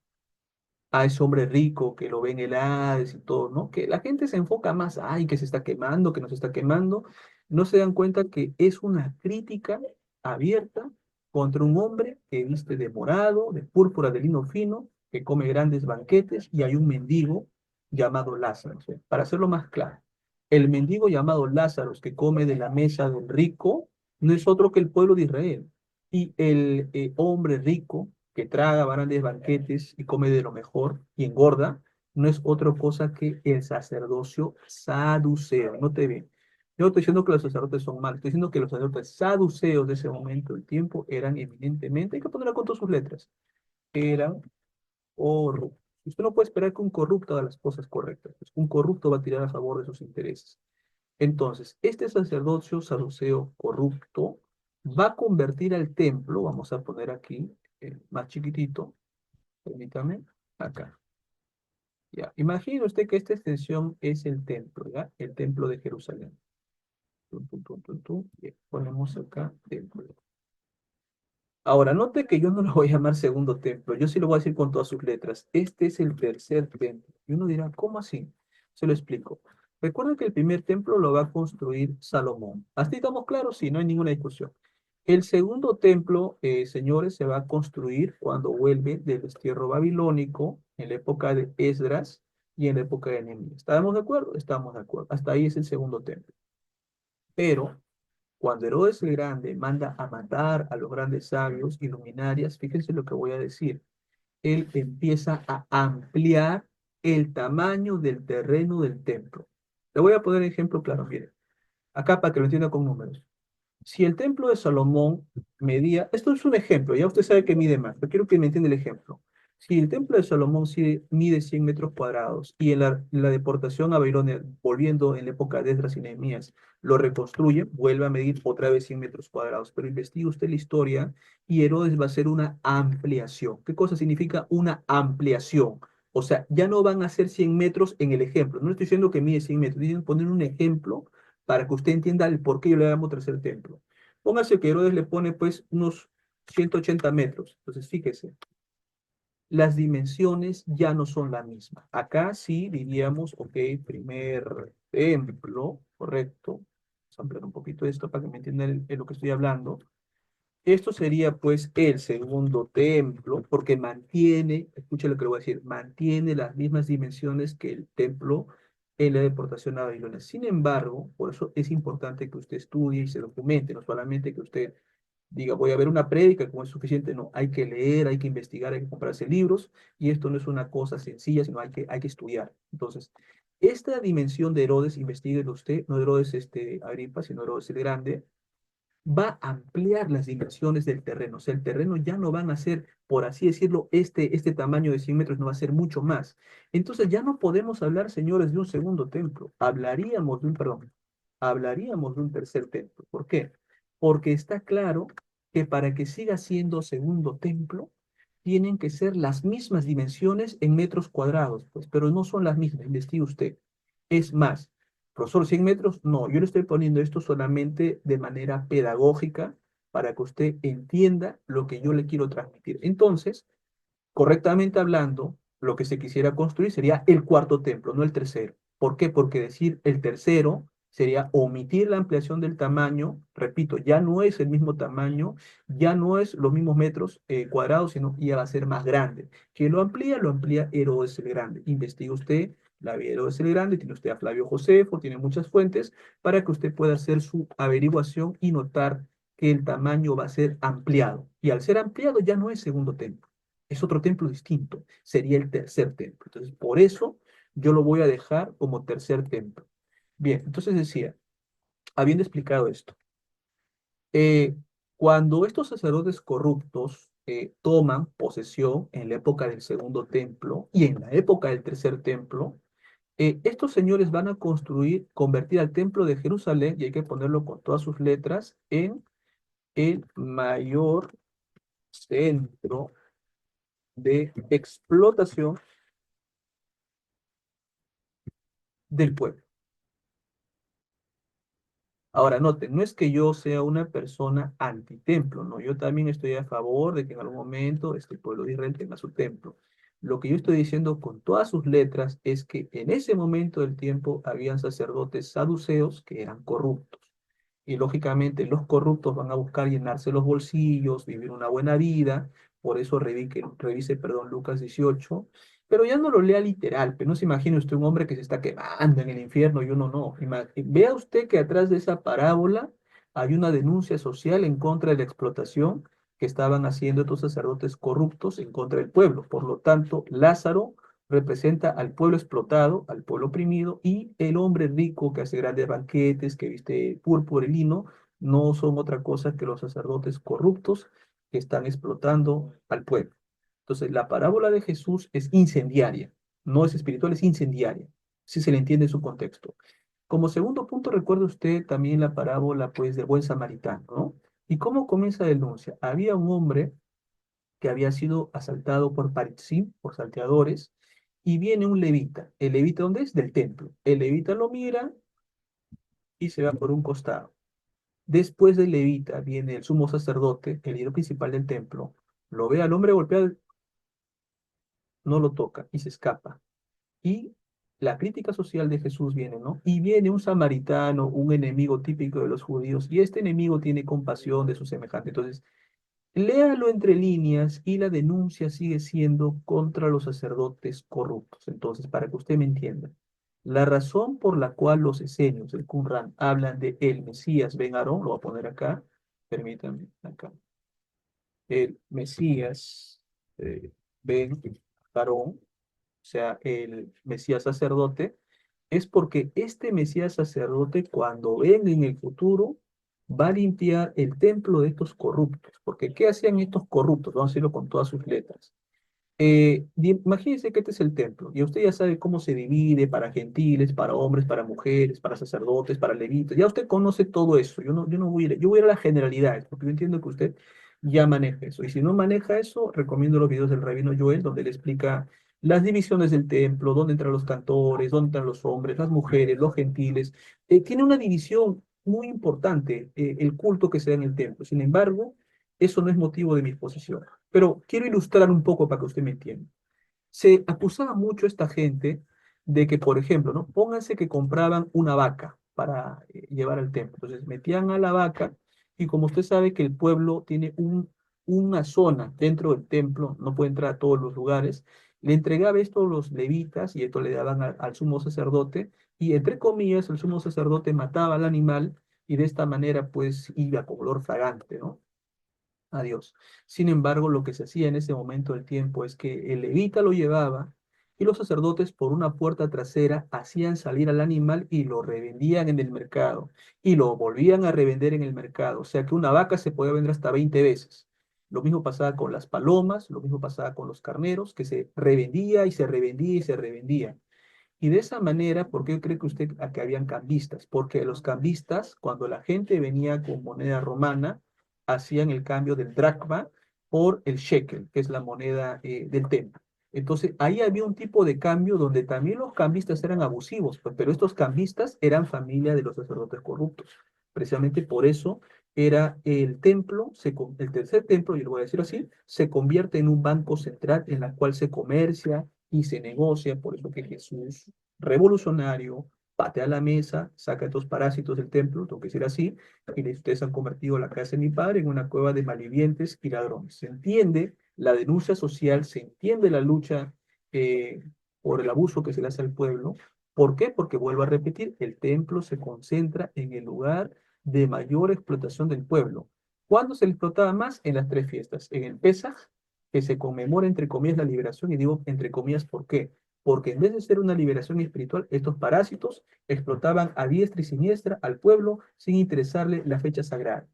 a ese hombre rico que lo ve en el Hades y todo, ¿no? Que la gente se enfoca más, ay, que se está quemando, que no se está quemando. No se dan cuenta que es una crítica abierta contra un hombre que viste de morado, de púrpura de lino fino, que come grandes banquetes y hay un mendigo llamado Lázaro. ¿Sí? Para hacerlo más claro, el mendigo llamado Lázaro que come de la mesa del rico no es otro que el pueblo de Israel. Y el hombre rico que traga grandes banquetes y come de lo mejor y engorda, no es otra cosa que el sacerdocio saduceo. No te ve. Yo no estoy diciendo que los sacerdotes son malos, estoy diciendo que los sacerdotes saduceos de ese momento del tiempo eran eminentemente, hay que ponerlo con todas sus letras, eran corruptos. Usted no puede esperar que un corrupto haga las cosas correctas. Pues un corrupto va a tirar a favor de sus intereses. Entonces, este sacerdocio saduceo corrupto va a convertir al templo, vamos a poner aquí, más chiquitito, permítame, acá. Ya, imagine usted que esta extensión es el templo, ¿ya? El templo de Jerusalén. Tum, tum, tum, tum, tum. Bien, ponemos acá templo. Ahora, note que yo no lo voy a llamar segundo templo, yo sí lo voy a decir con todas sus letras. Este es el tercer templo. Y uno dirá, ¿cómo así? Se lo explico. Recuerden que el primer templo lo va a construir Salomón. ¿Hasta ahí estamos claros? Sí, no hay ninguna discusión. El segundo templo, señores, se va a construir cuando vuelve del destierro babilónico, en la época de Esdras, y en la época de Nehemías. ¿Estamos de acuerdo? Estamos de acuerdo. Hasta ahí es el segundo templo. Pero cuando Herodes el Grande manda a matar a los grandes sabios y luminarias, fíjense lo que voy a decir. Él empieza a ampliar el tamaño del terreno del templo. Le voy a poner ejemplo claro, miren. Acá para que lo entienda con números. Si el templo de Salomón medía, esto es un ejemplo, ya usted sabe que mide más, pero quiero que me entienda el ejemplo. Si el templo de Salomón mide 100 metros cuadrados y en la deportación a Babilonia, volviendo en la época de Esdras y Nehemías, lo reconstruye, vuelve a medir otra vez 100 metros cuadrados. Pero investiga usted la historia y Herodes va a hacer una ampliación. ¿Qué cosa significa una ampliación? O sea, ya no van a ser 100 metros en el ejemplo. No estoy diciendo que mide 100 metros, estoy poner un ejemplo para que usted entienda el por qué yo le llamo tercer templo. Póngase que Herodes le pone pues unos 180 metros. Entonces, fíjese, las dimensiones ya no son la misma. Acá sí diríamos, ok, primer templo, correcto. Vamos a ampliar un poquito esto para que me entiendan lo que estoy hablando. Esto sería pues el segundo templo, porque mantiene, escucha lo que le voy a decir, mantiene las mismas dimensiones que el templo en la deportación a Babilonia. Sin embargo, por eso es importante que usted estudie y se documente, no solamente que usted diga, voy a ver una prédica, como es suficiente, no, hay que leer, hay que investigar, hay que comprarse libros, y esto no es una cosa sencilla, sino hay que estudiar. Entonces, esta dimensión de Herodes, investiguelo usted, no Herodes Agripa, sino Herodes el Grande, va a ampliar las dimensiones del terreno. O sea, el terreno ya no van a ser, por así decirlo, este tamaño de 100 metros no va a ser mucho más. Entonces ya no podemos hablar, señores, de un segundo templo. Hablaríamos de un tercer templo. ¿Por qué? Porque está claro que para que siga siendo segundo templo, tienen que ser las mismas dimensiones en metros cuadrados, pues, pero no son las mismas, investigue usted. Es más, profesor, 100 metros, no, yo le estoy poniendo esto solamente de manera pedagógica para que usted entienda lo que yo le quiero transmitir. Entonces, correctamente hablando, lo que se quisiera construir sería el cuarto templo, no el tercero. ¿Por qué? Porque decir el tercero sería omitir la ampliación del tamaño, repito, ya no es el mismo tamaño, ya no es los mismos metros cuadrados, sino ya va a ser más grande. ¿Quién lo amplía Herodes el Grande. Investiga usted la vida de Herodes el Grande, tiene usted a Flavio Josefo, tiene muchas fuentes para que usted pueda hacer su averiguación y notar que el tamaño va a ser ampliado. Y al ser ampliado ya no es segundo templo, es otro templo distinto, sería el tercer templo. Entonces, por eso yo lo voy a dejar como tercer templo. Bien, entonces decía, habiendo explicado esto, eh, cuando estos sacerdotes corruptos toman posesión en la época del segundo templo y en la época del tercer templo, estos señores van a construir, convertir al templo de Jerusalén, y hay que ponerlo con todas sus letras, en el mayor centro de explotación del pueblo. Ahora, noten, no es que yo sea una persona antitemplo, no, yo también estoy a favor de que en algún momento este pueblo de Israel tenga su templo. Lo que yo estoy diciendo con todas sus letras es que en ese momento del tiempo habían sacerdotes saduceos que eran corruptos. Y lógicamente los corruptos van a buscar llenarse los bolsillos, vivir una buena vida, por eso revise, perdón, Lucas 18, pero ya no lo lea literal, pero no se imagine usted un hombre que se está quemando en el infierno y uno no. Vea usted que atrás de esa parábola hay una denuncia social en contra de la explotación que estaban haciendo estos sacerdotes corruptos en contra del pueblo. Por lo tanto, Lázaro representa al pueblo explotado, al pueblo oprimido, y el hombre rico que hace grandes banquetes, que viste púrpura y lino, no son otra cosa que los sacerdotes corruptos que están explotando al pueblo. Entonces, la parábola de Jesús es incendiaria, no es espiritual, es incendiaria, si se le entiende su contexto. Como segundo punto, recuerda usted también la parábola, pues, del buen samaritano, ¿no? ¿Y cómo comienza la denuncia? Había un hombre que había sido asaltado por Paritzim, por salteadores, y viene un levita. ¿El levita dónde es? Del templo. El levita lo mira y se va por un costado. Después del levita viene el sumo sacerdote, el líder principal del templo, lo ve al hombre golpeado, no lo toca y se escapa. Y la crítica social de Jesús viene, ¿no? Y viene un samaritano, un enemigo típico de los judíos, y este enemigo tiene compasión de su semejante. Entonces, Léalo entre líneas y la denuncia sigue siendo contra los sacerdotes corruptos. Entonces, para que usted me entienda, la razón por la cual los esenios del Qumran hablan de el Mesías Ben Aarón, lo voy a poner acá, permítanme, acá, el Mesías Ben Aarón, o sea, el Mesías sacerdote, es porque este Mesías sacerdote, cuando venga en el futuro, va a limpiar el templo de estos corruptos. Porque ¿qué hacían estos corruptos? Vamos a decirlo con todas sus letras. Imagínense que este es el templo, y usted ya sabe cómo se divide para gentiles, para hombres, para mujeres, para sacerdotes, para levitas. Ya usted conoce todo eso. Yo no voy a ir, yo voy a ir a las generalidades, porque yo entiendo que usted ya maneja eso. Y si no maneja eso, recomiendo los videos del Rabino Joel, donde él explica las divisiones del templo, dónde entran los cantores, dónde entran los hombres, las mujeres, los gentiles. Tiene una división muy importante, el culto que se da en el templo. Sin embargo, eso no es motivo de mi exposición. Pero quiero ilustrar un poco para que usted me entienda. Se acusaba mucho a esta gente de que, por ejemplo, ¿no? Pónganse que compraban una vaca para llevar al templo. Entonces metían a la vaca y como usted sabe que el pueblo tiene una zona dentro del templo, no puede entrar a todos los lugares, le entregaba esto a los levitas y esto le daban al sumo sacerdote y entre comillas el sumo sacerdote mataba al animal y de esta manera pues iba con olor fragante, ¿no? A Dios. Sin embargo, lo que se hacía en ese momento del tiempo es que el levita lo llevaba y los sacerdotes por una puerta trasera hacían salir al animal y lo revendían en el mercado y lo volvían a revender en el mercado. O sea que una vaca se podía vender hasta 20 veces. Lo mismo pasaba con las palomas, lo mismo pasaba con los carneros, que se revendía y se revendía y se revendía. Y de esa manera, ¿por qué cree que usted a que habían cambistas? Porque los cambistas, cuando la gente venía con moneda romana, hacían el cambio del dracma por el shekel, que es la moneda del templo. Entonces, ahí había un tipo de cambio donde también los cambistas eran abusivos, pues, pero estos cambistas eran familia de los sacerdotes corruptos. Precisamente por eso era el templo, el tercer templo, yo lo voy a decir así, se convierte en un banco central en la cual se comercia, y se negocia, por eso que Jesús, revolucionario, patea la mesa, saca estos parásitos del templo, tengo que decir así, y ustedes han convertido la casa de mi padre en una cueva de malvivientes y ladrones. Se entiende la denuncia social, se entiende la lucha eh, por el abuso que se le hace al pueblo. ¿Por qué? Porque vuelvo a repetir, el templo se concentra en el lugar de mayor explotación del pueblo. ¿Cuándo se le explotaba más? En las tres fiestas, en el Pesaj, que se conmemora entre comillas la liberación, y digo entre comillas, ¿por qué? Porque en vez de ser una liberación espiritual, estos parásitos explotaban a diestra y siniestra al pueblo sin interesarle la fecha sagrada.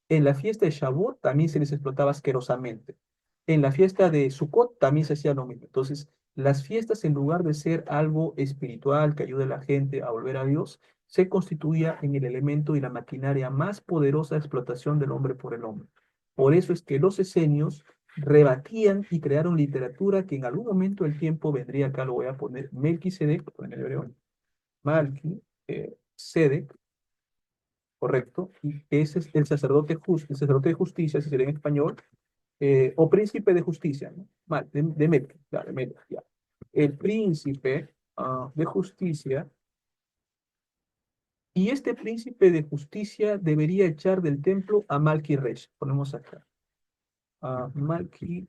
En la fiesta de Shavuot también se les explotaba asquerosamente. En la fiesta de Sukkot también se hacía lo mismo. Entonces, las fiestas, en lugar de ser algo espiritual que ayude a la gente a volver a Dios, se constituía en el elemento y la maquinaria más poderosa de explotación del hombre por el hombre. Por eso es que los esenios rebatían y crearon literatura que en algún momento del tiempo vendría, acá lo voy a poner, Melquisedec, en hebreo, Malki, Sedec, correcto, y ese es el sacerdote de justicia, si sería en español, o príncipe de justicia, ¿no? Mal, de Melki, ya, de Melki, ya. El príncipe de justicia, y este príncipe de justicia debería echar del templo a Malki Resh. Ponemos acá, a Malki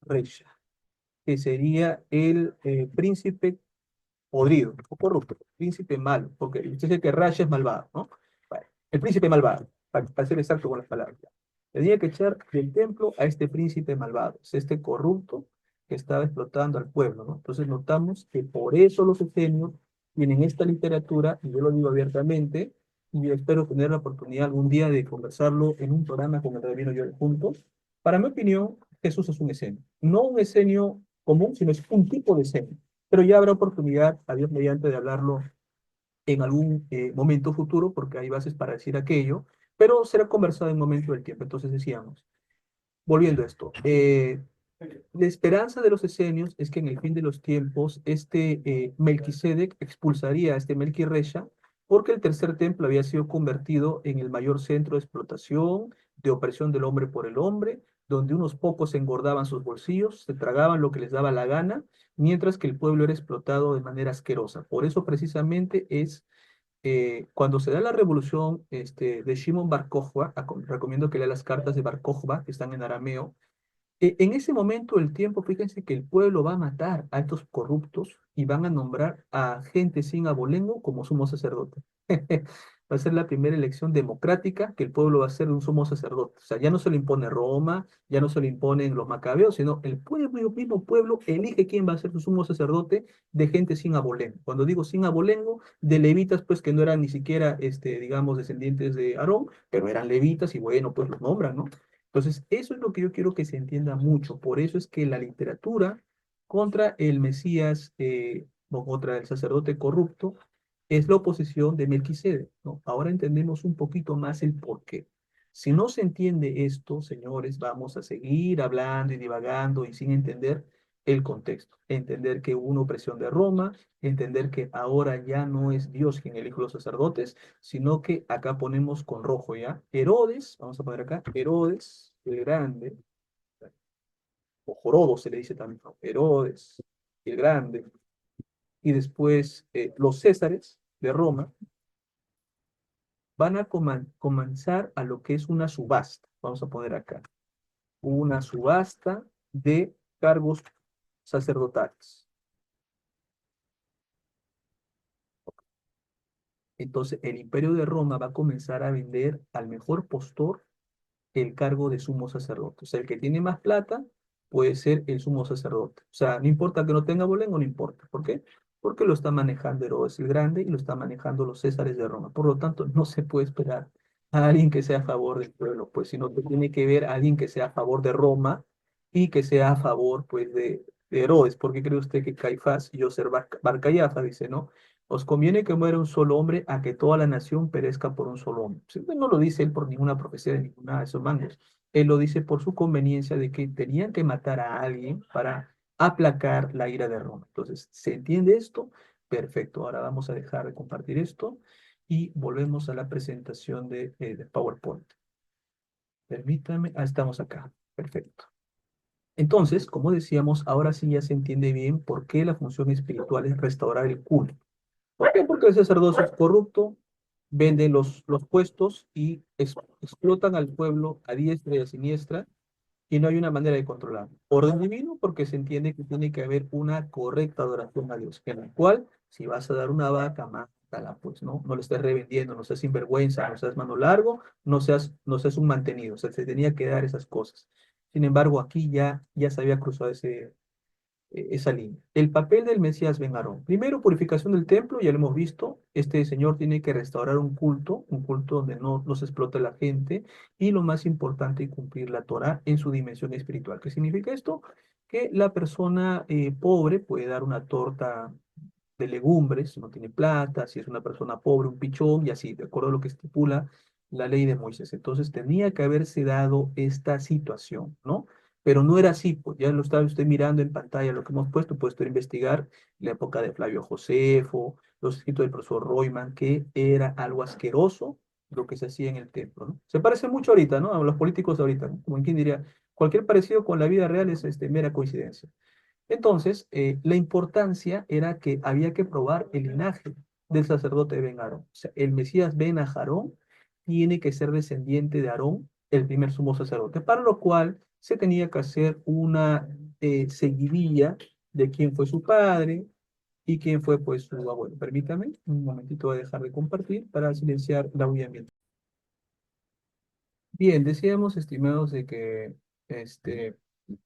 Resh, que sería el príncipe podrido o corrupto, príncipe malo, porque usted dice que Rasha es malvado, ¿no? Bueno, el príncipe malvado, para ser exacto con las palabras. Tenía que echar del templo a este príncipe malvado, es este corrupto que estaba explotando al pueblo, ¿no? Entonces notamos que por eso los esenios tienen esta literatura, y yo lo digo abiertamente, y yo espero tener la oportunidad algún día de conversarlo en un programa con el rabino yo juntos. Para mi opinión, Jesús es un esenio, no un esenio común, sino es un tipo de esenio, pero ya habrá oportunidad, a Dios mediante, de hablarlo en algún momento futuro, porque hay bases para decir aquello, pero será conversado en un momento del tiempo. Entonces decíamos, volviendo a esto, la esperanza de los esenios es que en el fin de los tiempos este Melquisedec expulsaría a este Melquiresha, porque el tercer templo había sido convertido en el mayor centro de explotación, de opresión del hombre por el hombre, donde unos pocos engordaban sus bolsillos, se tragaban lo que les daba la gana, mientras que el pueblo era explotado de manera asquerosa. Por eso precisamente es cuando se da la revolución de Shimon Bar Kokhba, recomiendo que lea las cartas de Bar Kokhba, que están en arameo. En ese momento del tiempo, fíjense que el pueblo va a matar a estos corruptos y van a nombrar a gente sin abolengo como sumo sacerdote. Va a ser la primera elección democrática que el pueblo va a hacer de un sumo sacerdote. O sea, ya no se le impone Roma, ya no se le imponen los macabeos, sino el pueblo, el mismo pueblo, elige quién va a ser su sumo sacerdote de gente sin abolengo. Cuando digo sin abolengo, de levitas, pues que no eran ni siquiera, digamos, descendientes de Aarón, pero eran levitas y bueno, pues los nombran, ¿no? Entonces, eso es lo que yo quiero que se entienda mucho. Por eso es que la literatura contra el Mesías o contra el sacerdote corrupto es la oposición de Melquisedec, ¿no? Ahora entendemos un poquito más el porqué. Si no se entiende esto, señores, vamos a seguir hablando y divagando y sin entender el contexto. Entender que hubo una opresión de Roma, entender que ahora ya no es Dios quien elige los sacerdotes, sino que acá ponemos con rojo ya. Herodes, vamos a poner acá, Herodes el Grande, o Jorobo se le dice también, ¿no? Herodes el Grande, y después los Césares de Roma van a comenzar a lo que es una subasta. Vamos a poner acá, una subasta de cargos sacerdotales. Entonces, el imperio de Roma va a comenzar a vender al mejor postor el cargo de sumo sacerdote. O sea, el que tiene más plata puede ser el sumo sacerdote. O sea, no importa que no tenga bolengo, no importa. ¿Por qué? Porque lo está manejando Herodes el Grande y lo está manejando los Césares de Roma. Por lo tanto, no se puede esperar a alguien que sea a favor del pueblo, pues, sino que tiene que ver a alguien que sea a favor de Roma y que sea a favor, pues, de Herodes. ¿Por qué cree usted que Caifás y José Bar Callafa dice, no? Os conviene que muera un solo hombre a que toda la nación perezca por un solo hombre. Pues, no lo dice él por ninguna profecía de ninguna de esos mangos. Él lo dice por su conveniencia de que tenían que matar a alguien para aplacar la ira de Roma. Entonces, ¿se entiende esto? Perfecto. Ahora vamos a dejar de compartir esto y volvemos a la presentación de PowerPoint. Permítame. Ah, estamos acá. Perfecto. Entonces, como decíamos, ahora sí ya se entiende bien por qué la función espiritual es restaurar el culto. ¿Por qué? Porque el sacerdocio es corrupto, venden los puestos y explotan al pueblo a diestra y a siniestra y no hay una manera de controlar. Orden divino, porque se entiende que tiene que haber una correcta adoración a Dios, en la cual, si vas a dar una vaca, mátala, pues, ¿no? No le estés revendiendo, no seas sinvergüenza, no seas mano largo, no seas un mantenido. O sea, se tenía que dar esas cosas. Sin embargo, aquí ya se había cruzado esa línea. El papel del Mesías Ben Aarón. Primero, purificación del templo, ya lo hemos visto. Este señor tiene que restaurar un culto donde no se explota la gente. Y lo más importante, cumplir la Torah en su dimensión espiritual. ¿Qué significa esto? Que la persona pobre puede dar una torta de legumbres, si no tiene plata, si es una persona pobre, un pichón, y así, de acuerdo a lo que estipula la ley de Moisés. Entonces tenía que haberse dado esta situación, ¿no? Pero no era así, pues ya lo está usted mirando en pantalla, lo que hemos puesto, puede usted investigar la época de Flavio Josefo, los escritos del profesor Royman, que era algo asqueroso lo que se hacía en el templo, ¿no? Se parece mucho ahorita, ¿no? A los políticos de ahorita, ¿no? Como quien diría, cualquier parecido con la vida real es mera coincidencia. Entonces, la importancia era que había que probar el linaje del sacerdote de Ben Aarón. O sea, el Mesías Ben Aarón tiene que ser descendiente de Aarón, el primer sumo sacerdote, para lo cual se tenía que hacer una seguidilla de quién fue su padre y quién fue pues su abuelo. Permítame, un momentito voy a dejar de compartir para silenciar la ambiente. Bien, decíamos, estimados, de que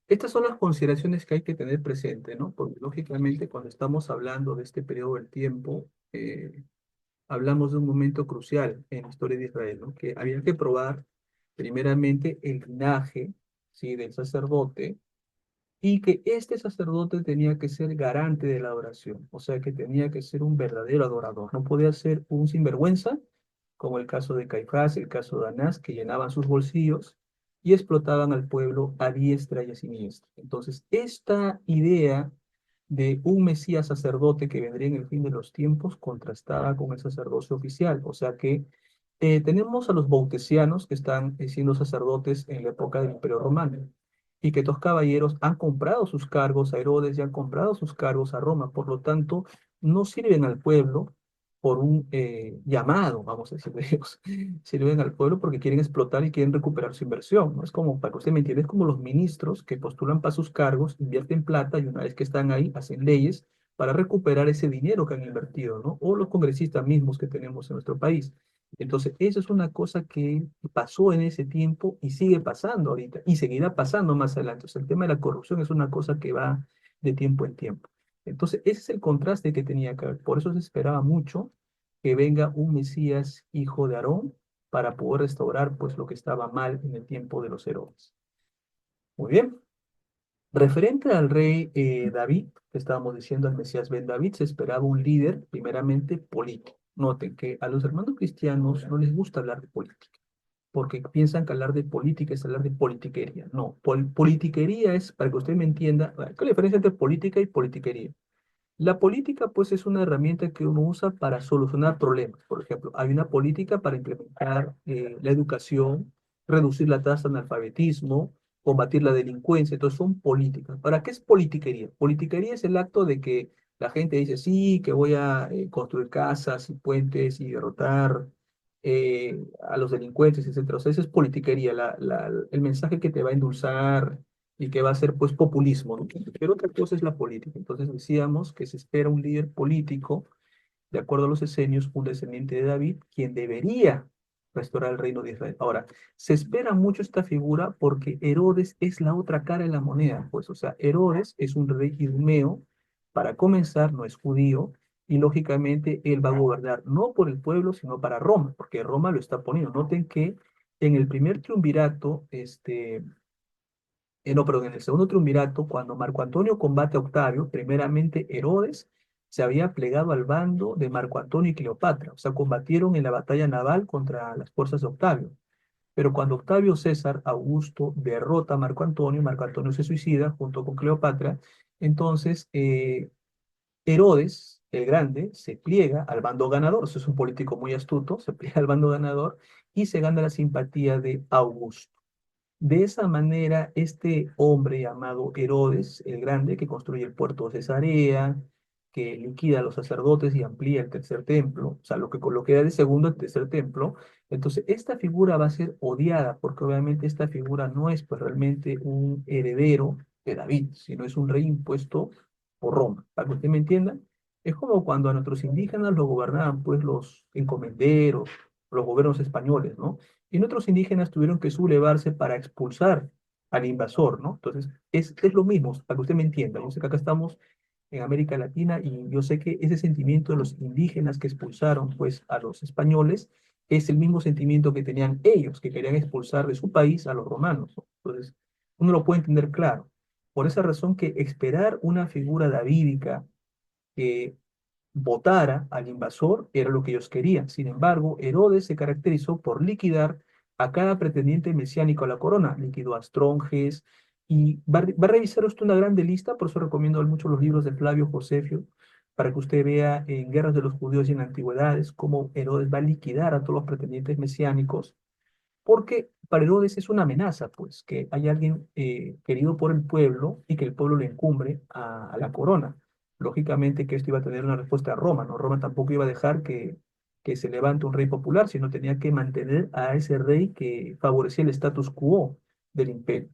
estas son las consideraciones que hay que tener presente, ¿no? Porque lógicamente cuando estamos hablando de este periodo del tiempo, hablamos de un momento crucial en la historia de Israel, ¿no? Que había que probar primeramente el linaje, ¿sí? Del sacerdote y que este sacerdote tenía que ser garante de la adoración, o sea que tenía que ser un verdadero adorador, no podía ser un sinvergüenza, como el caso de Caifás, el caso de Anás, que llenaban sus bolsillos y explotaban al pueblo a diestra y a siniestra. Entonces, esta idea de un Mesías sacerdote que vendría en el fin de los tiempos contrastaba con el sacerdocio oficial, o sea que tenemos a los bautesianos que están siendo sacerdotes en la época del Imperio Romano y que estos caballeros han comprado sus cargos a Herodes y han comprado sus cargos a Roma, por lo tanto, no sirven al pueblo, por un llamado, vamos a decir, de ellos. Sirven al pueblo porque quieren explotar y quieren recuperar su inversión, ¿no? Es como, para que usted me entienda, es como los ministros que postulan para sus cargos, invierten plata y una vez que están ahí, hacen leyes para recuperar ese dinero que han invertido, ¿no? O los congresistas mismos que tenemos en nuestro país. Entonces, eso es una cosa que pasó en ese tiempo y sigue pasando ahorita y seguirá pasando más adelante. O sea, el tema de la corrupción es una cosa que va de tiempo en tiempo. Entonces, ese es el contraste que tenía que haber. Por eso se esperaba mucho que venga un Mesías hijo de Aarón para poder restaurar pues lo que estaba mal en el tiempo de los Herodes. Muy bien. Referente al rey David, que estábamos diciendo, al Mesías Ben David, se esperaba un líder primeramente político. Noten que a los hermanos cristianos no les gusta hablar de política, porque piensan que hablar de política es hablar de politiquería. No, politiquería es, para que usted me entienda, ¿cuál es la diferencia entre política y politiquería? La política, pues, es una herramienta que uno usa para solucionar problemas. Por ejemplo, hay una política para implementar la educación, reducir la tasa de analfabetismo, combatir la delincuencia. Entonces, son políticas. ¿Para qué es politiquería? Politiquería es el acto de que la gente dice, sí, que voy a construir casas y puentes y derrotar a los delincuentes, etcétera. O sea, eso es politiquería, el mensaje que te va a endulzar y que va a ser pues populismo, ¿no? Pero otra cosa es la política. Entonces decíamos que se espera un líder político, de acuerdo a los esenios, un descendiente de David, quien debería restaurar el reino de Israel. Ahora, se espera mucho esta figura porque Herodes es la otra cara de la moneda, pues, o sea, Herodes es un rey idumeo, para comenzar, no es judío, y lógicamente él va a gobernar no por el pueblo, sino para Roma, porque Roma lo está poniendo. Noten que en el primer triunvirato, no, perdón, en el segundo triunvirato, cuando Marco Antonio combate a Octavio, primeramente Herodes se había plegado al bando de Marco Antonio y Cleopatra, o sea, combatieron en la batalla naval contra las fuerzas de Octavio. Pero cuando Octavio César Augusto derrota a Marco Antonio se suicida junto con Cleopatra, entonces Herodes, el Grande, se pliega al bando ganador, eso es un político muy astuto, se pliega al bando ganador y se gana la simpatía de Augusto. De esa manera, este hombre llamado Herodes el Grande, que construye el puerto de Cesarea, que liquida a los sacerdotes y amplía el tercer templo, o sea, lo que da de segundo el tercer templo, entonces esta figura va a ser odiada, porque obviamente esta figura no es pues realmente un heredero de David, sino es un rey impuesto por Roma. Para que usted me entienda, es como cuando a nuestros indígenas los gobernaban pues los encomenderos, los gobiernos españoles, ¿no? Y nuestros indígenas tuvieron que sublevarse para expulsar al invasor, ¿no? Entonces, es lo mismo, para que usted me entienda. Yo sé que acá estamos en América Latina y yo sé que ese sentimiento de los indígenas que expulsaron, pues, a los españoles, es el mismo sentimiento que tenían ellos, que querían expulsar de su país a los romanos, ¿no? Entonces, uno lo puede entender claro. Por esa razón que esperar una figura davídica que votara al invasor era lo que ellos querían. Sin embargo, Herodes se caracterizó por liquidar a cada pretendiente mesiánico a la corona. Liquidó a Stronges y va a revisar usted una grande lista, por eso recomiendo mucho los libros de Flavio Josefio, para que usted vea en Guerras de los Judíos y en Antigüedades cómo Herodes va a liquidar a todos los pretendientes mesiánicos porque para Herodes es una amenaza, pues, que hay alguien querido por el pueblo y que el pueblo le encumbre a la corona. Lógicamente que esto iba a tener una respuesta a Roma, ¿no? Roma tampoco iba a dejar que se levante un rey popular, sino tenía que mantener a ese rey que favorecía el status quo del imperio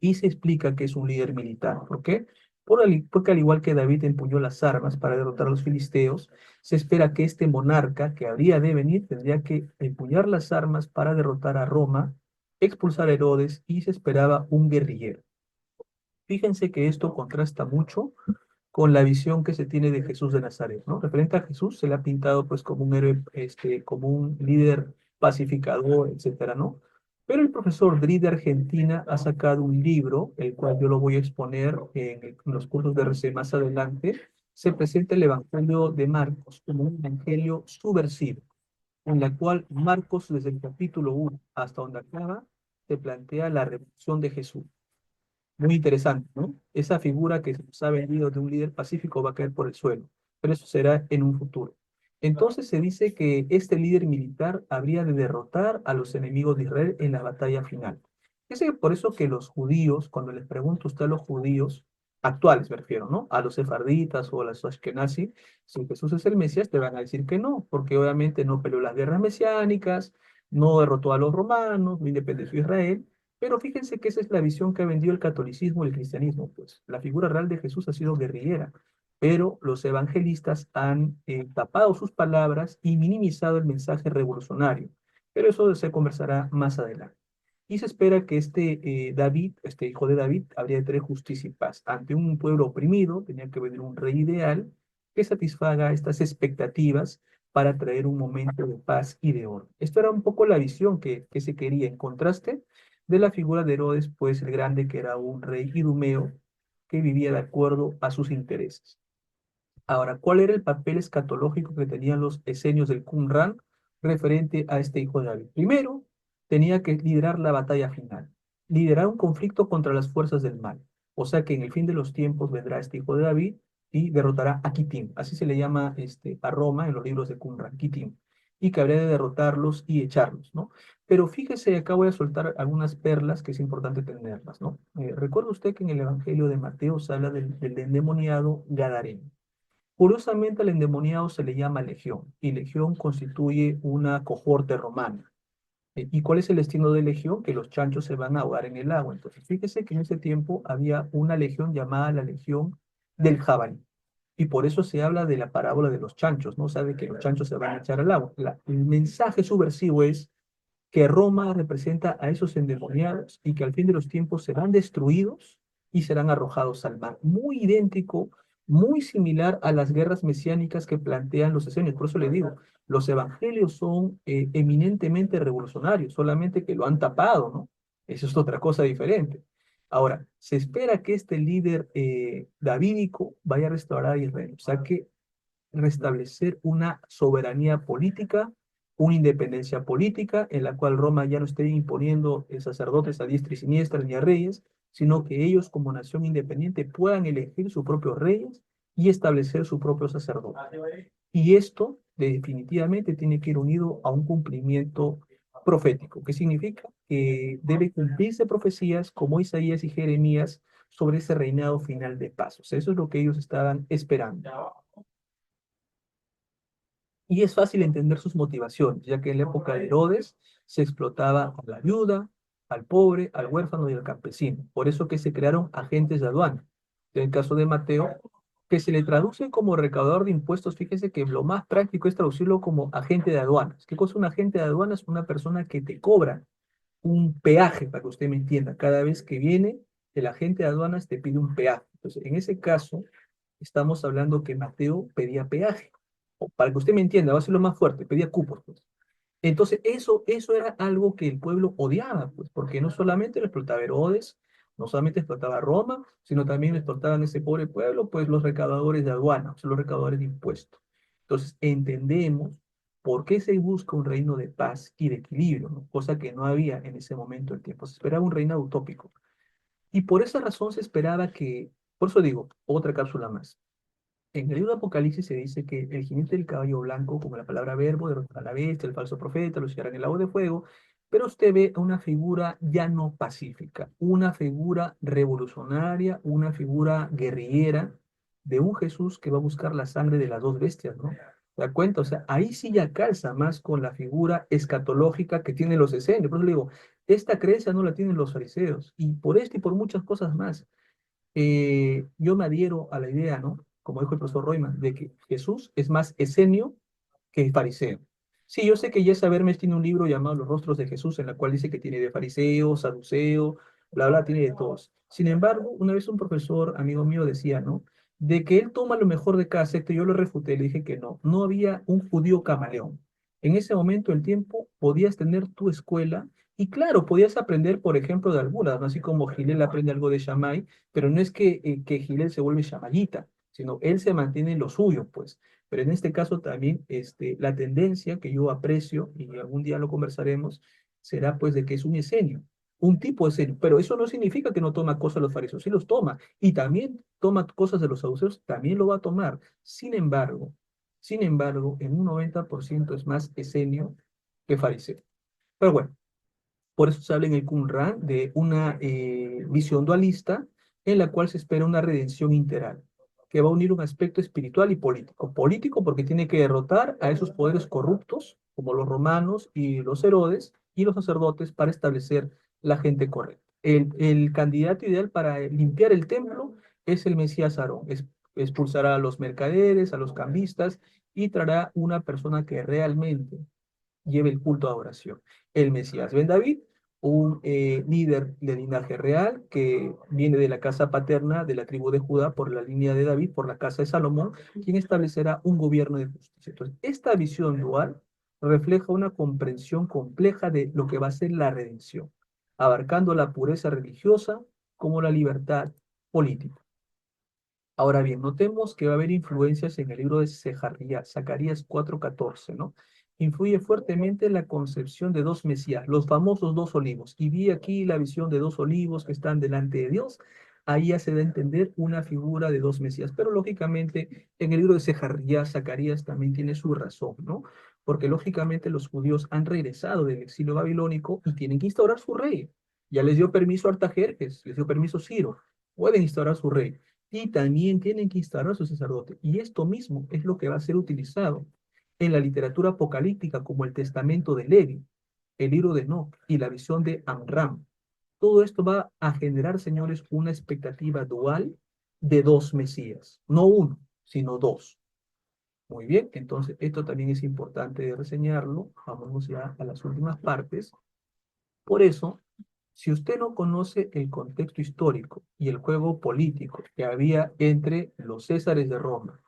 y se explica que es un líder militar. ¿Por qué? Porque al igual que David empuñó las armas para derrotar a los filisteos, se espera que este monarca que habría de venir tendría que empuñar las armas para derrotar a Roma, expulsar a Herodes y se esperaba un guerrillero. Fíjense que esto contrasta mucho con la visión que se tiene de Jesús de Nazaret, ¿no? Referente a Jesús, se le ha pintado pues como un héroe, como un líder pacificador, etcétera, ¿no? Pero el profesor Dri de Argentina ha sacado un libro, el cual yo lo voy a exponer en los cursos de RC más adelante. Se presenta el Evangelio de Marcos como un evangelio subversivo, en la cual Marcos, desde el capítulo 1 hasta donde acaba, se plantea la revolución de Jesús. Muy interesante, ¿no? Esa figura que se nos ha venido de un líder pacífico va a caer por el suelo, pero eso será en un futuro. Entonces se dice que este líder militar habría de derrotar a los enemigos de Israel en la batalla final. Es por eso que los judíos, cuando les pregunto usted a los judíos, actuales me refiero, ¿no? A los sefarditas o a los ashkenazis, si Jesús es el Mesías, te van a decir que no, porque obviamente no peleó las guerras mesiánicas, no derrotó a los romanos, no independeció Israel, pero fíjense que esa es la visión que ha vendido el catolicismo y el cristianismo, pues la figura real de Jesús ha sido guerrillera, pero los evangelistas han tapado sus palabras y minimizado el mensaje revolucionario, pero eso se conversará más adelante. Y se espera que David, este hijo de David, habría de tener justicia y paz. Ante un pueblo oprimido, tenía que venir un rey ideal que satisfaga estas expectativas para traer un momento de paz y de orden. Esto era un poco la visión que se quería, en contraste de la figura de Herodes, pues el grande, que era un rey idumeo que vivía de acuerdo a sus intereses. Ahora, ¿cuál era el papel escatológico que tenían los esenios del Qumran referente a este hijo de David? Primero, tenía que liderar la batalla final, liderar un conflicto contra las fuerzas del mal. O sea que en el fin de los tiempos vendrá este hijo de David y derrotará a Kitim. Así se le llama a Roma en los libros de Qumran, Kitim. Y que habría de derrotarlos y echarlos, ¿no? Pero fíjese, acá voy a soltar algunas perlas que es importante tenerlas, ¿no? Recuerda usted que en el Evangelio de Mateo se habla del endemoniado Gadareno. Curiosamente, al endemoniado se le llama legión, y legión constituye una cohorte romana. ¿Y cuál es el destino de legión? Que los chanchos se van a ahogar en el agua. Entonces, fíjese que en ese tiempo había una legión llamada la legión del jabalí. Y por eso se habla de la parábola de los chanchos, ¿no? Sabe que los chanchos se van a echar al agua. El mensaje subversivo es que Roma representa a esos endemoniados y que al fin de los tiempos serán destruidos y serán arrojados al mar. Muy idéntico, muy similar a las guerras mesiánicas que plantean los esenios. Por eso le digo, los evangelios son eminentemente revolucionarios, solamente que lo han tapado, ¿no? Eso es otra cosa diferente. Ahora, se espera que este líder davídico vaya a restaurar a Israel, o sea que restablecer una soberanía política, una independencia política, en la cual Roma ya no esté imponiendo sacerdotes a diestra y siniestra ni a reyes, sino que ellos como nación independiente puedan elegir sus propios reyes y establecer su propio sacerdote. Y esto definitivamente tiene que ir unido a un cumplimiento profético, que significa que debe cumplirse profecías como Isaías y Jeremías sobre ese reinado final de paz. O sea, eso es lo que ellos estaban esperando. Y es fácil entender sus motivaciones, ya que en la época de Herodes se explotaba a la viuda, al pobre, al huérfano y al campesino. Por eso que se crearon agentes de aduana. En el caso de Mateo, que se le traduce como recaudador de impuestos, fíjese que lo más práctico es traducirlo como agente de aduanas. ¿Qué cosa es un agente de aduanas? Una persona que te cobra un peaje, para que usted me entienda. Cada vez que viene, el agente de aduanas te pide un peaje. Entonces, en ese caso, estamos hablando que Mateo pedía peaje. O para que usted me entienda, va a ser lo más fuerte, pedía cupos, pues. Entonces, eso era algo que el pueblo odiaba, pues, porque no solamente lo explotaba Herodes, no solamente explotaba Roma, sino también lo explotaban ese pobre pueblo, pues los recaudadores de aduana, o sea, los recaudadores de impuestos. Entonces, entendemos por qué se busca un reino de paz y de equilibrio, ¿no? Cosa que no había en ese momento del tiempo. Se esperaba un reino utópico. Y por esa razón se esperaba que, por eso digo, otra cápsula más. En el libro de Apocalipsis se dice que el jinete del caballo blanco, como la palabra verbo, derrotará a la bestia, el falso profeta, lo echarán en el lago de fuego, pero usted ve una figura ya no pacífica, una figura revolucionaria, una figura guerrillera de un Jesús que va a buscar la sangre de las dos bestias, ¿no? ¿Se da cuenta? O sea, ahí sí ya calza más con la figura escatológica que tienen los esenios. Por eso le digo, esta creencia no la tienen los fariseos, y por esto y por muchas cosas más yo me adhiero a la idea, ¿no? Como dijo el profesor Royman, de que Jesús es más esenio que fariseo. Sí, yo sé que Jesse Vermes tiene un libro llamado Los Rostros de Jesús, en la cual dice que tiene de fariseo, saduceo, bla, bla, tiene de todos. Sin embargo, una vez un profesor, amigo mío, decía, ¿no? De que él toma lo mejor de cada secta, yo lo refuté, le dije que no, no había un judío camaleón. En ese momento del tiempo podías tener tu escuela y claro, podías aprender, por ejemplo, de algunas, ¿no? Así como Gilel aprende algo de Shammai, pero no es que Gilel se vuelve shamayita, sino él se mantiene en lo suyo, pues. Pero en este caso también la tendencia que yo aprecio, y algún día lo conversaremos, será pues de que es un esenio, un tipo de esenio. Pero eso no significa que no toma cosas de los fariseos, sí los toma. Y también toma cosas de los saduceos, también lo va a tomar. Sin embargo, en un 90% es más esenio que fariseo. Pero bueno. Por eso se habla en el Qumran de una visión dualista en la cual se espera una redención integral, que va a unir un aspecto espiritual y político. Político porque tiene que derrotar a esos poderes corruptos, como los romanos y los Herodes, y los sacerdotes para establecer la gente correcta. El candidato ideal para limpiar el templo es el Mesías Aarón. Expulsará a los mercaderes, a los cambistas, y traerá una persona que realmente lleve el culto a oración. El Mesías Ben David, un líder de linaje real que viene de la casa paterna de la tribu de Judá por la línea de David, por la casa de Salomón, quien establecerá un gobierno de justicia. Entonces, esta visión dual refleja una comprensión compleja de lo que va a ser la redención, abarcando la pureza religiosa como la libertad política. Ahora bien, notemos que va a haber influencias en el libro de Zacarías 4:14, ¿no? Influye fuertemente en la concepción de dos Mesías, los famosos dos olivos. Y vi aquí la visión de dos olivos que están delante de Dios. Ahí ya se da a entender una figura de dos Mesías. Pero lógicamente, en el libro de Zacarías también tiene su razón, ¿no? Porque lógicamente los judíos han regresado del exilio babilónico y tienen que instaurar su rey. Ya les dio permiso Artajerjes, les dio permiso Ciro. Pueden instaurar su rey y también tienen que instaurar su sacerdote. Y esto mismo es lo que va a ser utilizado en la literatura apocalíptica como el testamento de Levi, el libro de Enoch y la visión de Amram. Todo esto va a generar, señores, una expectativa dual de dos Mesías, no uno, sino dos. Muy bien, entonces esto también es importante reseñarlo. Vamos ya a las últimas partes. Por eso, si usted no conoce el contexto histórico y el juego político que había entre los Césares de Roma,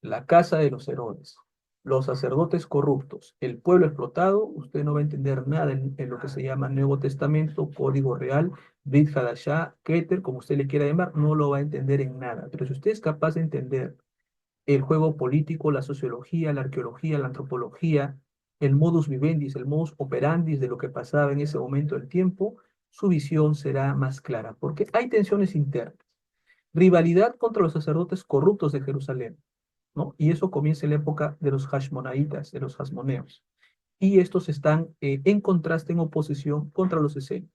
la casa de los Herodes, los sacerdotes corruptos, el pueblo explotado, usted no va a entender nada en lo que se llama Nuevo Testamento, Código Real, Brit Hadashah, Keter, como usted le quiera llamar, no lo va a entender en nada. Pero si usted es capaz de entender el juego político, la sociología, la arqueología, la antropología, el modus vivendi, el modus operandi de lo que pasaba en ese momento del tiempo, su visión será más clara, porque hay tensiones internas, rivalidad contra los sacerdotes corruptos de Jerusalén, ¿no? Y eso comienza en la época de los Hashmonaitas, de los Hasmoneos. Y estos están en contraste, en oposición contra los esenios.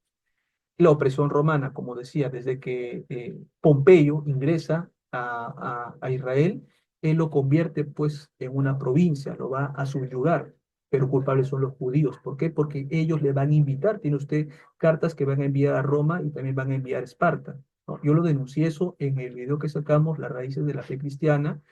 La opresión romana, como decía, desde que Pompeyo ingresa a Israel, él lo convierte pues en una provincia, lo va a subyugar, pero culpables son los judíos. ¿Por qué? Porque ellos le van a invitar, tiene usted cartas que van a enviar a Roma y también van a enviar a Esparta, ¿no? Yo lo denuncié eso en el video que sacamos, Las raíces de la fe cristiana,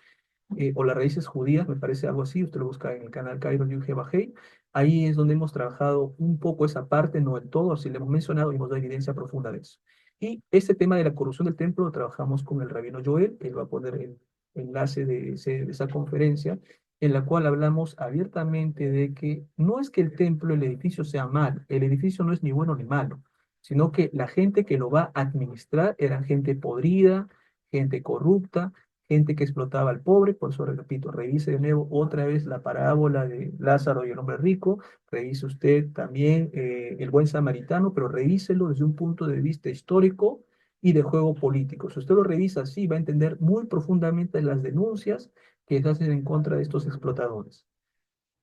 o las raíces judías, me parece algo así, usted lo busca en el canal Cairo Yuge Bajei. Ahí es donde hemos trabajado un poco esa parte, no del todo, así le hemos mencionado y hemos dado evidencia profunda de eso. Y este tema de la corrupción del templo lo trabajamos con el rabino Joel, él va a poner el enlace de esa conferencia, en la cual hablamos abiertamente de que no es que el templo, el edificio sea malo, el edificio no es ni bueno ni malo, sino que la gente que lo va a administrar era gente podrida, gente corrupta, gente que explotaba al pobre. Por eso repito, revise de nuevo otra vez la parábola de Lázaro y el hombre rico, revise usted también el buen samaritano, pero revíselo desde un punto de vista histórico y de juego político. Si usted lo revisa así, va a entender muy profundamente las denuncias que se hacen en contra de estos explotadores.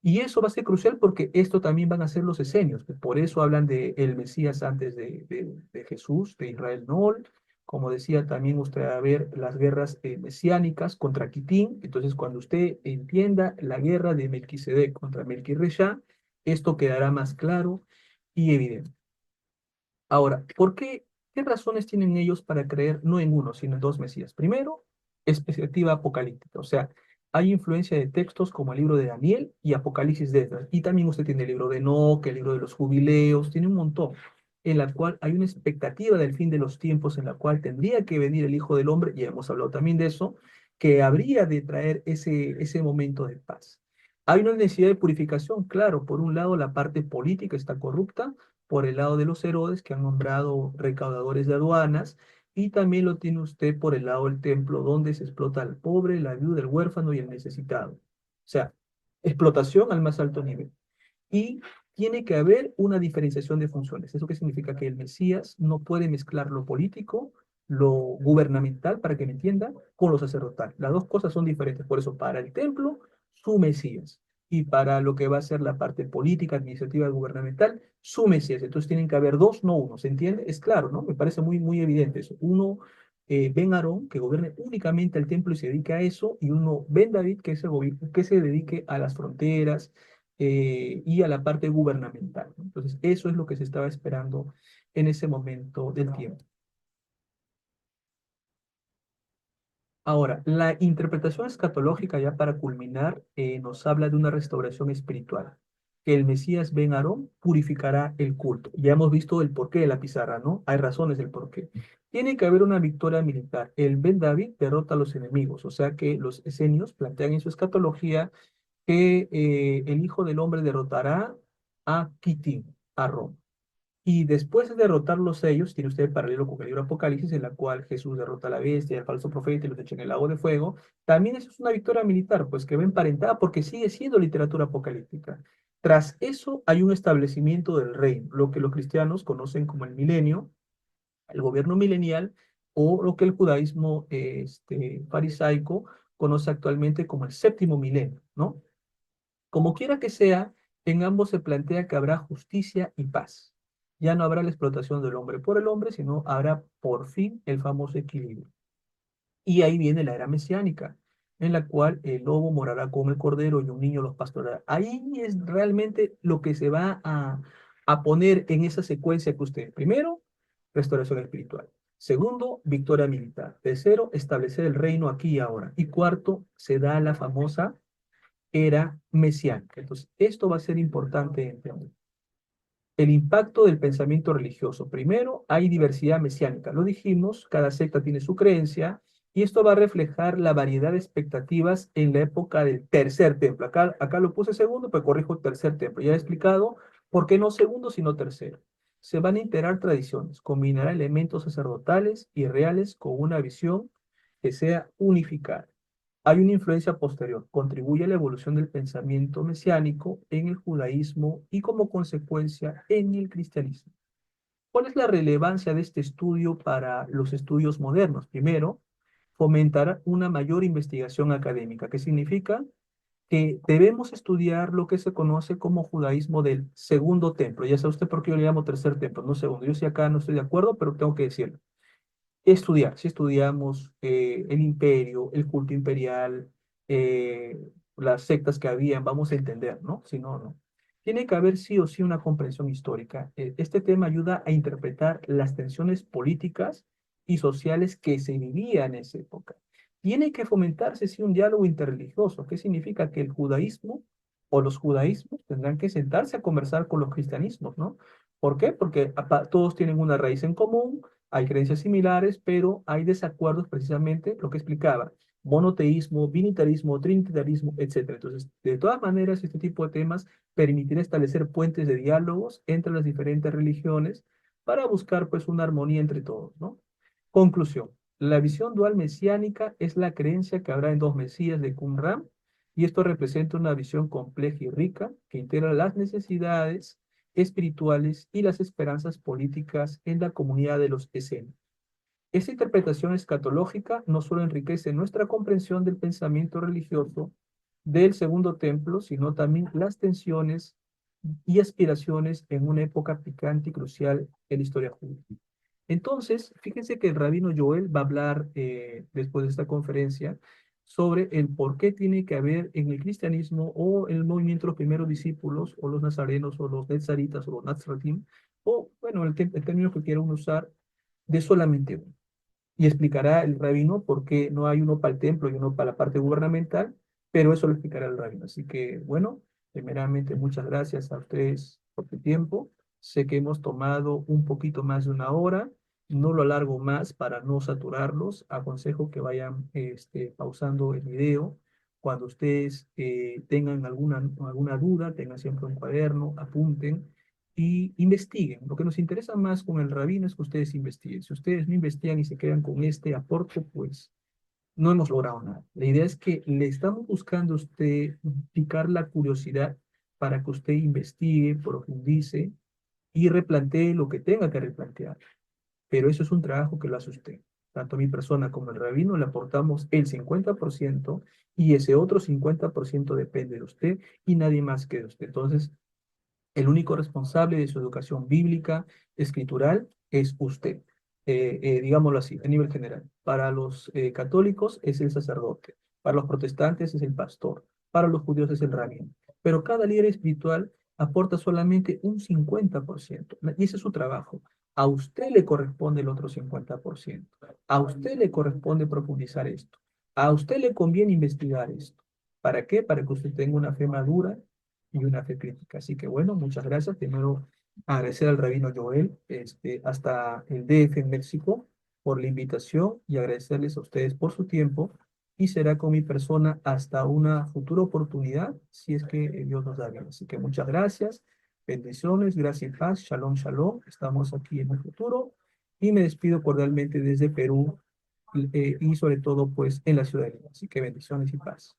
Y eso va a ser crucial porque esto también van a ser los esenios. Por eso hablan de el Mesías antes de Jesús, de Israel Nol. Como decía, también usted va a ver las guerras mesiánicas contra Kitín. Entonces, cuando usted entienda la guerra de Melquisedec contra Melquirresha, esto quedará más claro y evidente. Ahora, ¿qué razones tienen ellos para creer no en uno, sino en dos Mesías? Primero, es perspectiva apocalíptica, o sea, hay influencia de textos como el libro de Daniel y Apocalipsis de Esdras. Y también usted tiene el libro de Enoc, el libro de los jubileos, tiene un montón, en la cual hay una expectativa del fin de los tiempos, en la cual tendría que venir el Hijo del Hombre, y hemos hablado también de eso, que habría de traer ese momento de paz. Hay una necesidad de purificación, claro, por un lado la parte política está corrupta, por el lado de los Herodes, que han nombrado recaudadores de aduanas, y también lo tiene usted por el lado del templo, donde se explota al pobre, la viuda, el huérfano y el necesitado. O sea, explotación al más alto nivel. Y tiene que haber una diferenciación de funciones. ¿Eso qué significa? Que el Mesías no puede mezclar lo político, lo gubernamental, para que me entienda, con lo sacerdotal. Las dos cosas son diferentes. Por eso, para el templo, su Mesías. Y para lo que va a ser la parte política, administrativa, gubernamental, su Mesías. Entonces tienen que haber dos, no uno. ¿Se entiende? Es claro, ¿no? Me parece muy, muy evidente eso. Uno Ben Aarón, que gobierne únicamente el templo y se dedique a eso, y uno Ben David, que se dedique a las fronteras y a la parte gubernamental, ¿no? Entonces, eso es lo que se estaba esperando en ese momento del tiempo. Ahora, la interpretación escatológica, ya para culminar, nos habla de una restauración espiritual, que el Mesías Ben Aarón purificará el culto. Ya hemos visto el porqué de la pizarra, ¿no? Hay razones del porqué. Tiene que haber una victoria militar. El Ben David derrota a los enemigos, o sea que los esenios plantean en su escatología que el Hijo del Hombre derrotará a Kitim, a Roma. Y después de derrotarlos ellos, tiene usted el paralelo con el libro Apocalipsis, en la cual Jesús derrota a la bestia, al falso profeta y los echa en el lago de fuego. También eso es una victoria militar, pues que va emparentada porque sigue siendo literatura apocalíptica. Tras eso hay un establecimiento del reino, lo que los cristianos conocen como el milenio, el gobierno milenial, o lo que el judaísmo farisaico conoce actualmente como el séptimo milenio, ¿no? Como quiera que sea, en ambos se plantea que habrá justicia y paz. Ya no habrá la explotación del hombre por el hombre, sino habrá por fin el famoso equilibrio. Y ahí viene la era mesiánica, en la cual el lobo morará con el cordero y un niño los pastorará. Ahí es realmente lo que se va a poner en esa secuencia que usted, primero, restauración espiritual. Segundo, victoria militar. Tercero, establecer el reino aquí y ahora. Y cuarto, se da la famosa era mesiánica. Entonces, esto va a ser importante entender. El impacto del pensamiento religioso. Primero, hay diversidad mesiánica. Lo dijimos, cada secta tiene su creencia y esto va a reflejar la variedad de expectativas en la época del tercer templo. Acá lo puse segundo, pero corrijo tercer templo. Ya he explicado por qué no segundo, sino tercero. Se van a integrar tradiciones, combinará elementos sacerdotales y reales con una visión que sea unificada. Hay una influencia posterior, contribuye a la evolución del pensamiento mesiánico en el judaísmo y como consecuencia en el cristianismo. ¿Cuál es la relevancia de este estudio para los estudios modernos? Primero, fomentar una mayor investigación académica. ¿Qué significa? Que debemos estudiar lo que se conoce como judaísmo del segundo templo. Ya sabe usted por qué yo le llamo tercer templo, no segundo. Yo sí acá no estoy de acuerdo, pero tengo que decirlo. Estudiar, si estudiamos el imperio, el culto imperial, eh, las sectas que habían, vamos a entender, ¿no? Si no, no. Tiene que haber sí o sí una comprensión histórica. Este tema ayuda a interpretar las tensiones políticas y sociales que se vivían en esa época. Tiene que fomentarse sí un diálogo interreligioso. ¿Qué significa? Que el judaísmo o los judaísmos tendrán que sentarse a conversar con los cristianismos, ¿no? ¿Por qué? Porque todos tienen una raíz en común, hay creencias similares, pero hay desacuerdos precisamente, lo que explicaba, monoteísmo, binitarismo, trinitarismo, etcétera. Entonces, de todas maneras, este tipo de temas permitirá establecer puentes de diálogos entre las diferentes religiones para buscar pues una armonía entre todos, ¿no? Conclusión. La visión dual mesiánica es la creencia que habrá en dos mesías de Qumran, y esto representa una visión compleja y rica que integra las necesidades espirituales y las esperanzas políticas en la comunidad de los esenios. Esta interpretación escatológica no solo enriquece nuestra comprensión del pensamiento religioso del segundo templo, sino también las tensiones y aspiraciones en una época picante y crucial en la historia judía. Entonces, fíjense que el rabino Joel va a hablar después de esta conferencia sobre el por qué tiene que haber en el cristianismo o en el movimiento los primeros discípulos o los nazarenos o los netzaritas o los nazratim o bueno, el término que quieran usar de solamente uno. Y explicará el rabino por qué no hay uno para el templo y uno para la parte gubernamental, pero eso lo explicará el rabino. Así que, bueno, primeramente muchas gracias a ustedes por su tiempo. Sé que hemos tomado un poquito más de una hora, no lo alargo más para no saturarlos. Aconsejo que vayan pausando el video. Cuando ustedes tengan alguna duda, tengan siempre un cuaderno, apunten y investiguen. Lo que nos interesa más con el rabino es que ustedes investiguen. Si ustedes no investigan y se quedan con este aporte, pues no hemos logrado nada. La idea es que le estamos buscando a usted picar la curiosidad para que usted investigue, profundice y replantee lo que tenga que replantear. Pero eso es un trabajo que lo hace usted. Tanto mi persona como el rabino le aportamos el 50% y ese otro 50% depende de usted y nadie más que de usted. Entonces, el único responsable de su educación bíblica, escritural, es usted. digámoslo así, a nivel general. Para los católicos es el sacerdote, para los protestantes es el pastor, para los judíos es el rabino. Pero cada líder espiritual aporta solamente un 50%, y ese es su trabajo. A usted le corresponde el otro 50%. A usted le corresponde profundizar esto. A usted le conviene investigar esto. ¿Para qué? Para que usted tenga una fe madura y una fe crítica. Así que bueno, muchas gracias. Primero, agradecer al rabino Joel, hasta el DF en México, por la invitación y agradecerles a ustedes por su tiempo. Y será con mi persona hasta una futura oportunidad, si es que Dios nos da bien. Así que muchas gracias, bendiciones, gracias y paz, shalom, shalom. Estamos aquí en el futuro y me despido cordialmente desde Perú y sobre todo pues en la ciudad de Lima. Así que bendiciones y paz.